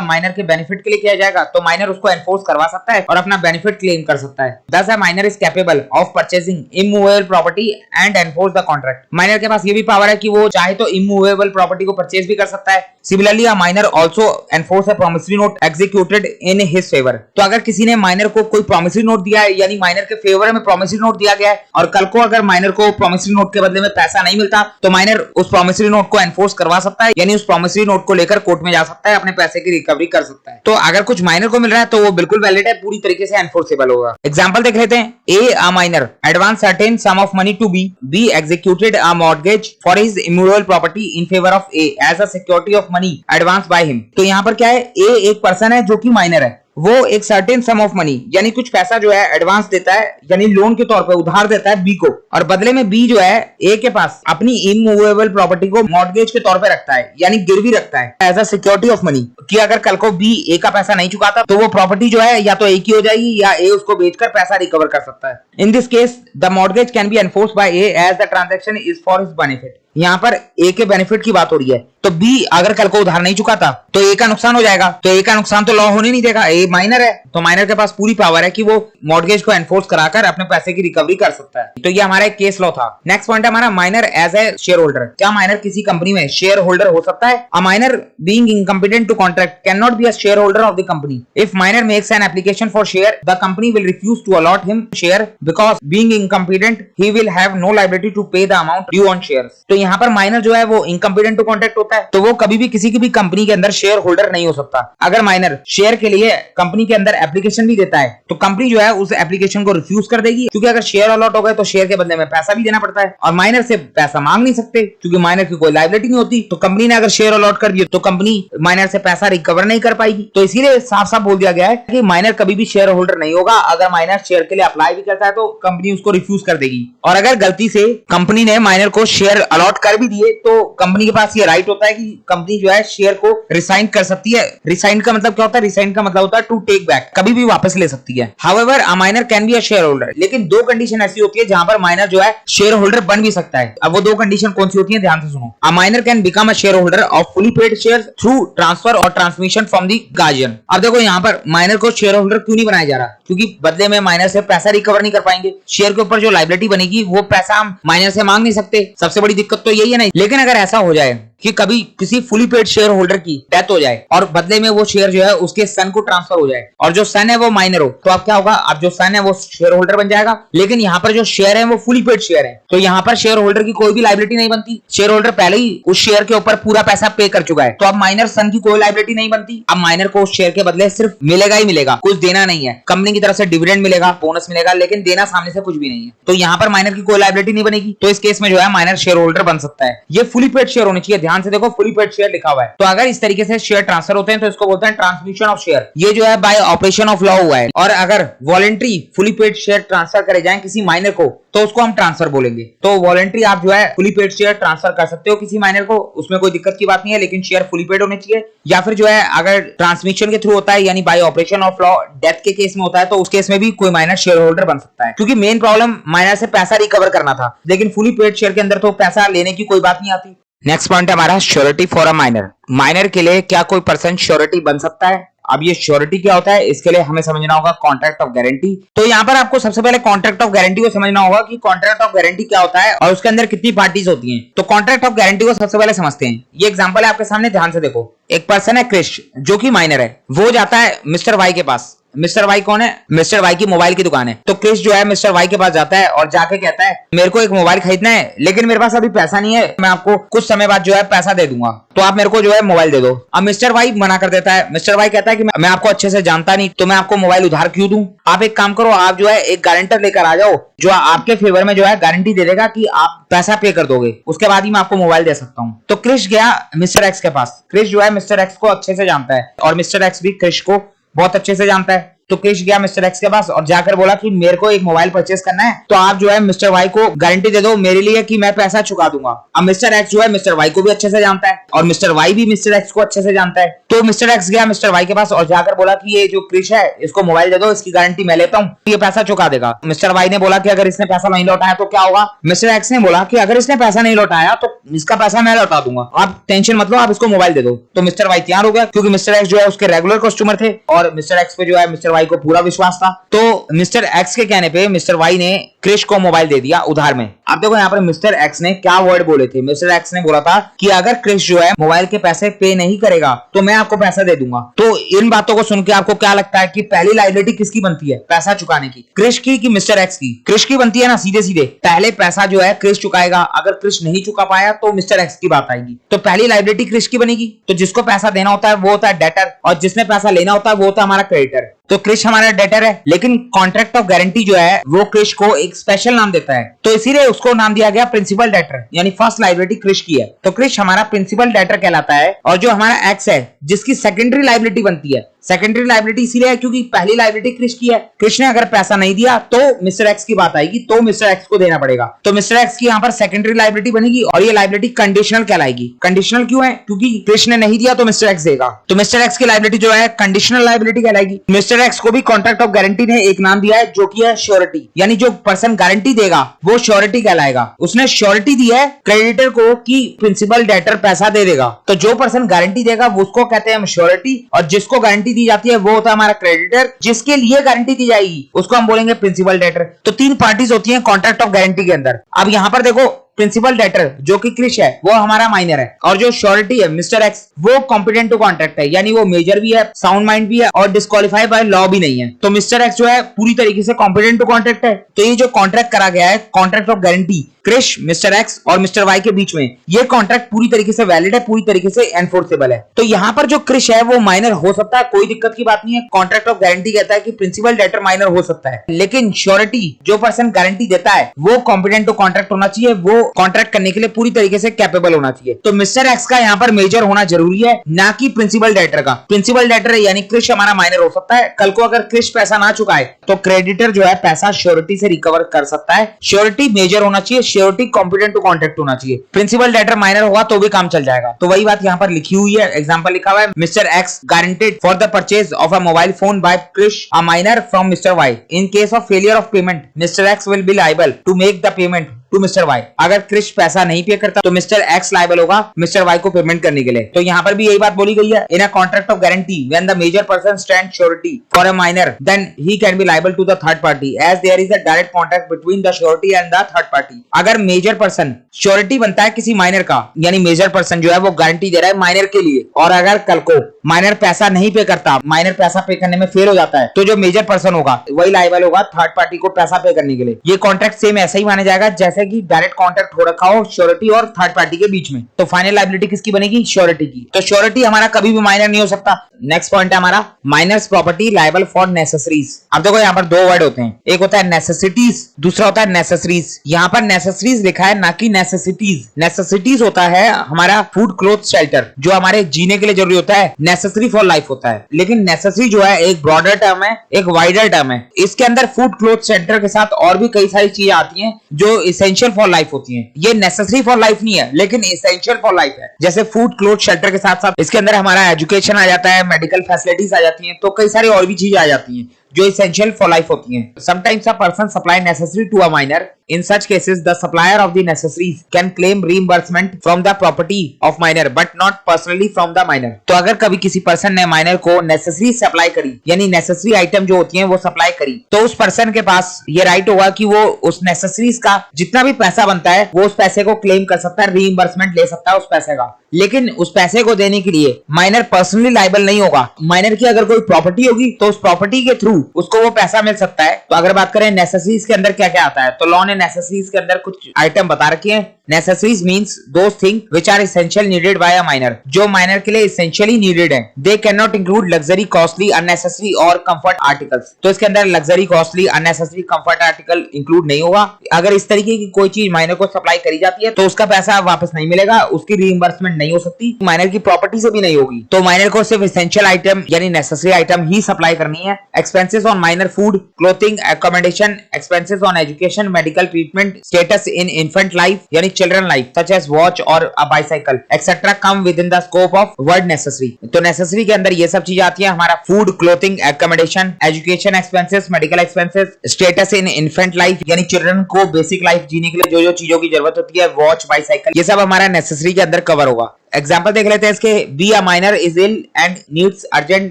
माइनर के बेनिफिट के लिए किया जाएगा, तो माइनर उसको एनफोर्स करवा सकता है और अपना बेनिफिट क्लेम कर सकता है। दस अ minor is capable of purchasing immovable property and enforce the contract. Minor के पास ये भी पावर है कि वो चाहे तो इमूवेबल प्रॉपर्टी को परचेज भी कर सकता है। Similarly a minor also enforce a promissory note executed in his favour. तो अगर किसी ने माइनर को कोई प्रॉमिसरी नोट दिया है, यानी माइनर के फेवर में प्रॉमिसरी नोट दिया गया है, और कल को अगर माइनर को प्रॉमिसरी नोट के बदले में पैसा नहीं मिलता, तो माइनर उस प्रॉमिसरी नोट को एनफोर्स करवा सकता है, यानी उस प्रॉमिसरी नोट को लेकर कोर्ट में जा सकता है, अपने पैसे की रिकवरी कर सकता है। तो अगर कुछ माइनर को मिल रहा है तो वो बिल्कुल वैलिड है, पूरी तरीके से एनफोर्सेबल होगा। एग्जांपल देख लेते हैं। A a minor advance certain sum of money to be executed a mortgage for his immovable property in favour of A as a security of money advance by him. तो यहाँ पर क्या है, ए एक पर्सन है जो कि माइनर है, वो एक सर्टेन सम ऑफ मनी यानी कुछ पैसा जो है एडवांस देता है, यानी लोन के तौर पे उधार देता है बी को, और बदले में बी जो है ए के पास अपनी इमूवेबल प्रॉपर्टी को मॉर्गेज के तौर पे रखता है, यानी गिरवी रखता है as a security of money, कि अगर कल को बी ए का पैसा नहीं चुकाता तो वो प्रॉपर्टी जो है या तो ए की हो जाएगी या ए उसको बेचकर पैसा रिकवर कर सकता है। In this case the mortgage can be enforced by A as the transaction is for his benefit. यहाँ पर ए के बेनिफिट की बात हो रही है, तो बी अगर कल को उधार नहीं चुकाता तो ए का नुकसान हो जाएगा, तो ए का नुकसान तो लॉ होने नहीं देगा, ए माइनर है, तो माइनर के पास पूरी पावर है कि वो मॉर्गेज को एनफोर्स कराकर अपने पैसे की रिकवरी कर सकता है। तो ये हमारा एक केस लॉ था। नेक्स्ट पॉइंट है हमारा minor as a shareholder. क्या माइनर किसी कंपनी में शेयर होल्डर हो सकता है? A minor being incompetent to contract can not be a shareholder of the company. If minor makes an application for share, the company will refuse to allot him share because being incompetent he will have no liability to pay the amount due on shares. तो यहाँ पर minor जो है वो incompetent to contract होता है, तो वो कभी भी किसी की भी कंपनी के अंदर शेयर होल्डर नहीं हो सकता। अगर माइनर शेयर के लिए कंपनी के अंदर एप्लीकेशन भी देता है तो कंपनी जो है उस एप्लीकेशन को रिफ्यूज कर देगी, क्योंकि अगर शेयर अलॉट हो गए तो शेयर के बदले में पैसा भी देना पड़ता है, और माइनर से पैसा मांग नहीं सकते क्योंकि माइनर की कोई लायबिलिटी नहीं होती। तो कंपनी ने अगर शेयर अलॉट कर दिया तो कंपनी माइनर से पैसा रिकवर नहीं कर पाएगी। तो इसीलिए साफ साफ बोल दिया गया है कि माइनर कभी भी शेयर होल्डर नहीं होगा। अगर माइनर शेयर के लिए अप्लाई भी करता है तो कंपनी उसको रिफ्यूज कर देगी, और अगर गलती से कंपनी ने माइनर को शेयर अलॉट कर भी दिए तो कंपनी के पास ये राइट होता है कि कंपनी जो है शेयर को रिसाइन कर सकती है। रिसाइन का मतलब क्या होता है? रिसाइन का मतलब होता है टू टेक बैक, कभी भी वापस ले सकती है। However a minor can be a share holder, लेकिन दो कंडीशन ऐसी होती है जहां पर माइनर जो है शेयर होल्डर बन भी सकता है। अब वो दो कंडीशन कौन सी होती है, ध्यान से सुनो। अ minor can become a shareholder of fully paid shares through transfer और ट्रांसमिशन फ्रॉम द गार्जियन। अब देखो यहाँ पर माइनर को शेयर होल्डर क्यों नहीं बनाया जा रहा? क्योंकि बदले में माइनर से पैसा रिकवर नहीं कर पाएंगे। शेयर के ऊपर जो लायबिलिटी बनेगी वो पैसा हम माइनर से मांग नहीं सकते, सबसे बड़ी दिक्कत तो यही है ना। लेकिन अगर ऐसा हो जाए कि कभी किसी फुली पेड शेयर होल्डर की डेथ हो जाए और बदले में वो शेयर जो है उसके सन को ट्रांसफर हो जाए, और जो सन है वो माइनर हो, तो अब क्या होगा? अब जो सन है वो शेयर होल्डर बन जाएगा, लेकिन यहाँ पर जो शेयर है वो फुली पेड शेयर है, तो यहाँ पर शेयर होल्डर की कोई भी लायबिलिटी नहीं बनती। शेयर होल्डर पहले ही उस शेयर के ऊपर पूरा पैसा पे कर चुका है, तो अब माइनर सन की कोई लायबिलिटी नहीं बनती। अब माइनर को उस शेयर के बदले सिर्फ मिलेगा ही मिलेगा, कुछ देना नहीं है। कंपनी की तरफ से डिविडेंड मिलेगा, बोनस मिलेगा, लेकिन देना सामने से कुछ भी नहीं है, तो यहाँ पर माइनर की कोई लायबिलिटी नहीं बनेगी। तो इस केस में जो है माइनर शेयर होल्डर बन सकता है। ये फुली पेड शेयर होनी चाहिए, ध्यान से देखो, फुली पेड शेयर लिखा हुआ है। तो अगर इस तरीके से शेयर ट्रांसफर होते हैं तो इसको बोलते हैं ट्रांसमिशन ऑफ शेयर। ये जो है बाय ऑपरेशन ऑफ लॉ हुआ है। और अगर voluntary fully paid share transfer करे जाएं किसी माइनर को तो उसको हम ट्रांसफर बोलेंगे। तो वॉलंटरी आप जो है फुली पेड शेयर ट्रांसफर कर सकते हो किसी माइनर को, उसमें कोई दिक्कत की बात नहीं है, लेकिन शेयर फुली पेड होने चाहिए। या फिर जो है अगर ट्रांसमिशन के थ्रू होता है यानी bye operation of law death के केस में होता है, तो उस केस में भी कोई माइनर शेयर होल्डर बन सकता है, क्योंकि मेन प्रॉब्लम माइनर से पैसा रिकवर करना था, लेकिन फुली पेड शेयर के अंदर तो पैसा लेने की कोई बात नहीं आती। नेक्स्ट पॉइंट है हमारा surety for a minor. Minor के लिए क्या कोई पर्सन श्योरिटी बन सकता है? अब ये श्योरिटी क्या होता है, इसके लिए हमें समझना होगा कॉन्ट्रैक्ट ऑफ गारंटी। तो यहाँ पर आपको सबसे पहले कॉन्ट्रैक्ट ऑफ गारंटी को समझना होगा कि कॉन्ट्रैक्ट ऑफ गारंटी क्या होता है और उसके अंदर कितनी पार्टीज होती हैं। तो कॉन्ट्रैक्ट ऑफ गारंटी को सबसे पहले समझते हैं। ये एग्जांपल है आपके सामने, ध्यान से देखो। एक पर्सन है क्रिश जो कि माइनर है, वो जाता है मिस्टर वाई के पास। मिस्टर वाई कौन है? मिस्टर वाई की मोबाइल की दुकान है। तो क्रिश जो है मिस्टर वाई के पास जाता है और जाके कहता है मेरे को एक मोबाइल खरीदना है, लेकिन मेरे पास अभी पैसा नहीं है, मैं आपको कुछ समय बाद जो है पैसा दे दूंगा, तो आप मेरे को जो है मोबाइल दे दो। अब मिस्टर वाई मना कर देता है। मिस्टर वाई कहता है कि मैं आपको अच्छे से जानता नहीं, तो मैं आपको मोबाइल उधार क्यों दूं? आप एक काम करो, आप जो है एक गारंटर लेकर आ जाओ जो आपके फेवर में जो है गारंटी दे देगा कि आप पैसा पे कर दोगे, उसके बाद ही मैं आपको मोबाइल दे सकता हूँ। तो क्रिश गया मिस्टर एक्स के पास। क्रिश जो है मिस्टर एक्स को अच्छे से जानता है और मिस्टर एक्स भी क्रिश को बहुत अच्छे से जानता है। तो क्रिश गया मिस्टर एक्स के पास और जाकर बोला कि मेरे को एक मोबाइल परचेस करना है, तो आप जो है मिस्टर वाई को गारंटी दे दो मेरे लिए कि मैं पैसा चुका दूंगा। अब मिस्टर एक्स जो है मिस्टर वाई को भी अच्छे से जानता है और मिस्टर वाई भी मिस्टर एक्स को अच्छे से जानता है। तो मिस्टर एक्स गया मिस्टर वाई के पास और जाकर बोला कि ये जो क्रिश है इसको मोबाइल दे दो, इसकी गारंटी मैं लेता हूँ, ये पैसा चुका देगा। मिस्टर वाई ने बोला कि अगर इसने पैसा नहीं लौटाया तो क्या होगा। मिस्टर एक्स ने बोला कि अगर इसने पैसा नहीं लौटाया तो इसका पैसा मैं लौटा दूंगा, आप टेंशन मत लो, आप इसको मोबाइल दे दो। तो मिस्टर वाई तैयार हो गया क्योंकि मिस्टर एक्स जो है उसके रेगुलर कस्टमर थे और मिस्टर एक्स पे जो है मिस्टर वाई को पूरा विश्वास था। तो मिस्टर एक्स के कहने पे मिस्टर वाई ने क्रिश को मोबाइल दे दिया उधार में। आप देखो यहाँ पर मिस्टर एक्स ने क्या वर्ड बोले थे। मिस्टर एक्स ने बोला था कि अगर क्रिश जो है मोबाइल के पैसे पे नहीं करेगा तो मैं आपको पैसा दे दूंगा। तो इन बातों को सुन के आपको क्या लगता है कि पहली लायबिलिटी किसकी बनती है पैसा चुकाने की, क्रिश की कि मिस्टर एक्स की? क्रिश की बनती है ना, सीधे सीधे पहले पैसा जो है क्रिश चुकाएगा, अगर क्रिश नहीं चुका पाया तो मिस्टर एक्स की बात आएगी। तो पहली लायबिलिटी क्रिश की बनेगी। तो जिसको पैसा देना होता है वो होता है डेटर और जिसने पैसा लेना होता है वो होता है हमारा क्रेडिटर। तो क्रिश हमारा डेटर है, लेकिन कॉन्ट्रैक्ट ऑफ गारंटी जो है वो क्रिश को एक स्पेशल नाम देता है, तो इसीलिए उसको नाम दिया गया प्रिंसिपल डेटर, यानी फर्स्ट लायबिलिटी क्रिश की है। तो क्रिश हमारा प्रिंसिपल डेटर कहलाता है और जो हमारा एक्स है जिसकी सेकेंडरी लायबिलिटी बनती है। सेकेंडरी लायबिलिटी इसीलिए है क्योंकि पहली लायबिलिटी क्रिश की है। क्रिश ने अगर पैसा नहीं दिया तो मिस्टर एक्स की बात आएगी, तो मिस्टर एक्स को देना पड़ेगा। तो मिस्टर एक्स की यहाँ पर सेकेंडरी लायबिलिटी बनेगी और ये लायबिलिटी कंडीशनल कहलाएगी। कंडीशनल क्यों है? क्योंकि क्रिश ने नहीं दिया तो मिस्टर एक्स देगा, तो मिस्टर एक्स की लायबिलिटी जो है कंडीशनल लायबिलिटी कहलाएगी। मिस्टर एक्स को भी कॉन्ट्रैक्ट ऑफ गारंटी ने एक नाम दिया है जो कि है श्योरिटी, यानी जो पर्सन गारंटी देगा वो श्योरिटी कहलाएगा। उसने श्योरिटी दी है क्रेडिटर को कि प्रिंसिपल डेटर पैसा दे देगा, तो जो पर्सन गारंटी देगा उसको कहते हैं हम श्योरिटी और जिसको गारंटी दी जाती है वो होता है हमारा क्रेडिटर, जिसके लिए गारंटी दी जाएगी उसको हम बोलेंगे प्रिंसिपल डेटर। तो तीन पार्टीज होती हैं कॉन्ट्रैक्ट ऑफ गारंटी के अंदर। अब यहां पर देखो प्रिंसिपल डेटर जो कि क्रिश है वो हमारा माइनर है और जो श्योरिटी है मिस्टर एक्स वो कॉम्पिटेंट टू कॉन्ट्रैक्ट है, यानी वो मेजर भी है, साउंड माइंड भी है और डिस्क्वालीफाई बाय लॉ भी नहीं है। तो मिस्टर एक्स जो है पूरी तरीके से कॉम्पिटेंट टू कॉन्ट्रैक्ट है। तो ये जो कॉन्ट्रैक्ट करा गया है contract of guarantee Krish, mister X और मिस्टर वाई के बीच में, ये कॉन्ट्रैक्ट पूरी तरीके से वैलिड है, पूरी तरीके से एनफोर्सेबल है। तो यहाँ पर जो क्रिश है वो माइनर हो सकता है, कोई दिक्कत की बात नहीं है। कॉन्ट्रैक्ट ऑफ गारंटी कहता है कि प्रिंसिपल डेटर माइनर हो सकता है, लेकिन श्योरिटी जो पर्सन गारंटी देता है वो कॉम्पिटेंट टू कॉन्ट्रैक्ट होना चाहिए, वो कॉन्ट्रैक्ट करने के लिए पूरी तरीके से कैपेबल होना चाहिए। तो मिस्टर एक्स का यहाँ पर मेजर होना जरूरी है, ना कि प्रिंसिपल डेटर का। प्रिंसिपल डेटर यानी क्रिश हमारा माइनर हो सकता है, कल को अगर क्रिश पैसा ना चुकाए तो क्रेडिटर जो है पैसा श्योरिटी से रिकवर कर सकता है। श्योरिटी मेजर होना चाहिए, श्योरिटी कॉम्पिटेंट टू कॉन्ट्रैक्ट होना चाहिए। प्रिंसिपल डेटर माइनर होगा तो भी काम चल जाएगा। तो वही बात यहाँ पर लिखी हुई है, एग्जांपल लिखा हुआ है, mister X guaranteed for the purchase of a mobile phone by Krish a minor from mister Y. In case of failure of payment mister X will be liable to make the payment to mister Y. अगर क्रिश पैसा नहीं pay करता तो mister X liable होगा mister Y को payment करने के लिए। तो यहाँ पर भी यही बात बोली गई है, in a contract of guarantee when the major person stand surety for a minor then he can be liable to the third party as there is a direct contract between the surety and the third party. अगर major person surety बनता है किसी minor का, यानी major person जो है वो guarantee दे रहा है माइनर के लिए, और अगर कल को माइनर पैसा नहीं पे करता, माइनर पैसा पे करने में फेल हो जाता है, तो जो मेजर पर्सन होगा वही लायबल होगा थर्ड पार्टी को पैसा पे करने के लिए। ये कॉन्ट्रैक्ट सेम ऐसा ही माना जाएगा जैसे कि डायरेक्ट कॉन्ट्रैक्ट हो रखा हो श्योरिटी और थर्ड पार्टी के बीच में। तो फाइनल लायबिलिटी किसकी बनेगी? श्योरिटी की। तो श्योरिटी हमारा कभी भी माइनर नहीं हो सकता। नेक्स्ट पॉइंट है हमारा minor's property liable for necessaries. अब देखो यहाँ पर दो वर्ड होते हैं, एक होता है नेसेसिटीज, दूसरा होता है नेसेसरीज। यहाँ पर नेसेसरीज लिखा है ना कि नेसेसिटीज। नेसेसिटीज होता है हमारा फूड क्लोथ शेल्टर, जो हमारे जीने के लिए जरूरी होता है, नेसेसरी फॉर लाइफ होता है। लेकिन नेसेसरी जो है एक ब्रॉडर टर्म है, एक वाइडर टर्म है। इसके अंदर फूड क्लोथ शेल्टर के साथ और भी कई सारी चीजें आती हैं जो इसेंशियल फॉर लाइफ होती हैं। ये नेसेसरी फॉर लाइफ नहीं है लेकिन इसेंशियल फॉर लाइफ है। जैसे फूड क्लोथ शेल्टर के साथ साथ इसके अंदर हमारा एजुकेशन आ जाता है, मेडिकल फैसिलिटीज आ जाती हैं, तो कई सारी और भी चीजें आ जाती हैं जो essential for life होती हैं। Sometimes a person supply necessary to a minor. In such cases, the supplier of the necessaries can claim reimbursement from the property of minor, but not personally from the minor. तो अगर कभी किसी person ने minor को necessary supply करी, यानी necessary item जो होती हैं वो सप्लाई करी, तो उस पर्सन के पास ये राइट होगा कि वो उस नेसेसरीज का जितना भी पैसा बनता है वो उस पैसे को क्लेम कर सकता है, रीइंबर्समेंट ले सकता है उस पैसे का। लेकिन उस पैसे को देने के लिए माइनर पर्सनली लायबल नहीं होगा। माइनर की अगर कोई प्रॉपर्टी होगी तो उस प्रॉपर्टी के थ्रू उसको वो पैसा मिल सकता है। तो अगर बात करें नेसेसरीज के अंदर क्या क्या आता है, तो लॉ ने नेसेसरीज के अंदर कुछ आइटम बता रखे हैं। Necessaries means those thing which are essential needed by a minor, जो माइनर के लिए एसेंशियली नीडेड है। They can not include luxury, costly, unnecessary और कंफर्ट आर्टिकल्स। तो इसके अंदर luxury, costly, unnecessary, comfort article include नहीं होगा। अगर इस तरीके की कोई चीज माइनर को सप्लाई करी जाती है तो उसका पैसा वापस नहीं मिलेगा, उसकी रीइंबर्समेंट नहीं हो सकती, माइनर की प्रॉपर्टी से भी नहीं होगी। तो माइनर को सिर्फ एसेंशियल आइटम यानी नेसेसरी आइटम ही सप्लाई करनी है। Expenses on minor food, clothing, accommodation, expenses on education, medical treatment, status in infant life यानी children life such as watch और a bicycle etcetera come within the scope of word necessary. तो necessary के अंदर ये सब चीजें आती है, हमारा food, clothing, accommodation, education expenses, medical expenses, status in infant life यानी चिल्ड्रन को बेसिक लाइफ जीने के लिए जो जो चीजों की जरूरत होती है, वॉच, बाइसाइकिल, ये सब हमारा नेसेसरी के अंदर कवर होगा। एग्जाम्पल देख लेते हैं इसके। B a minor is ill and needs urgent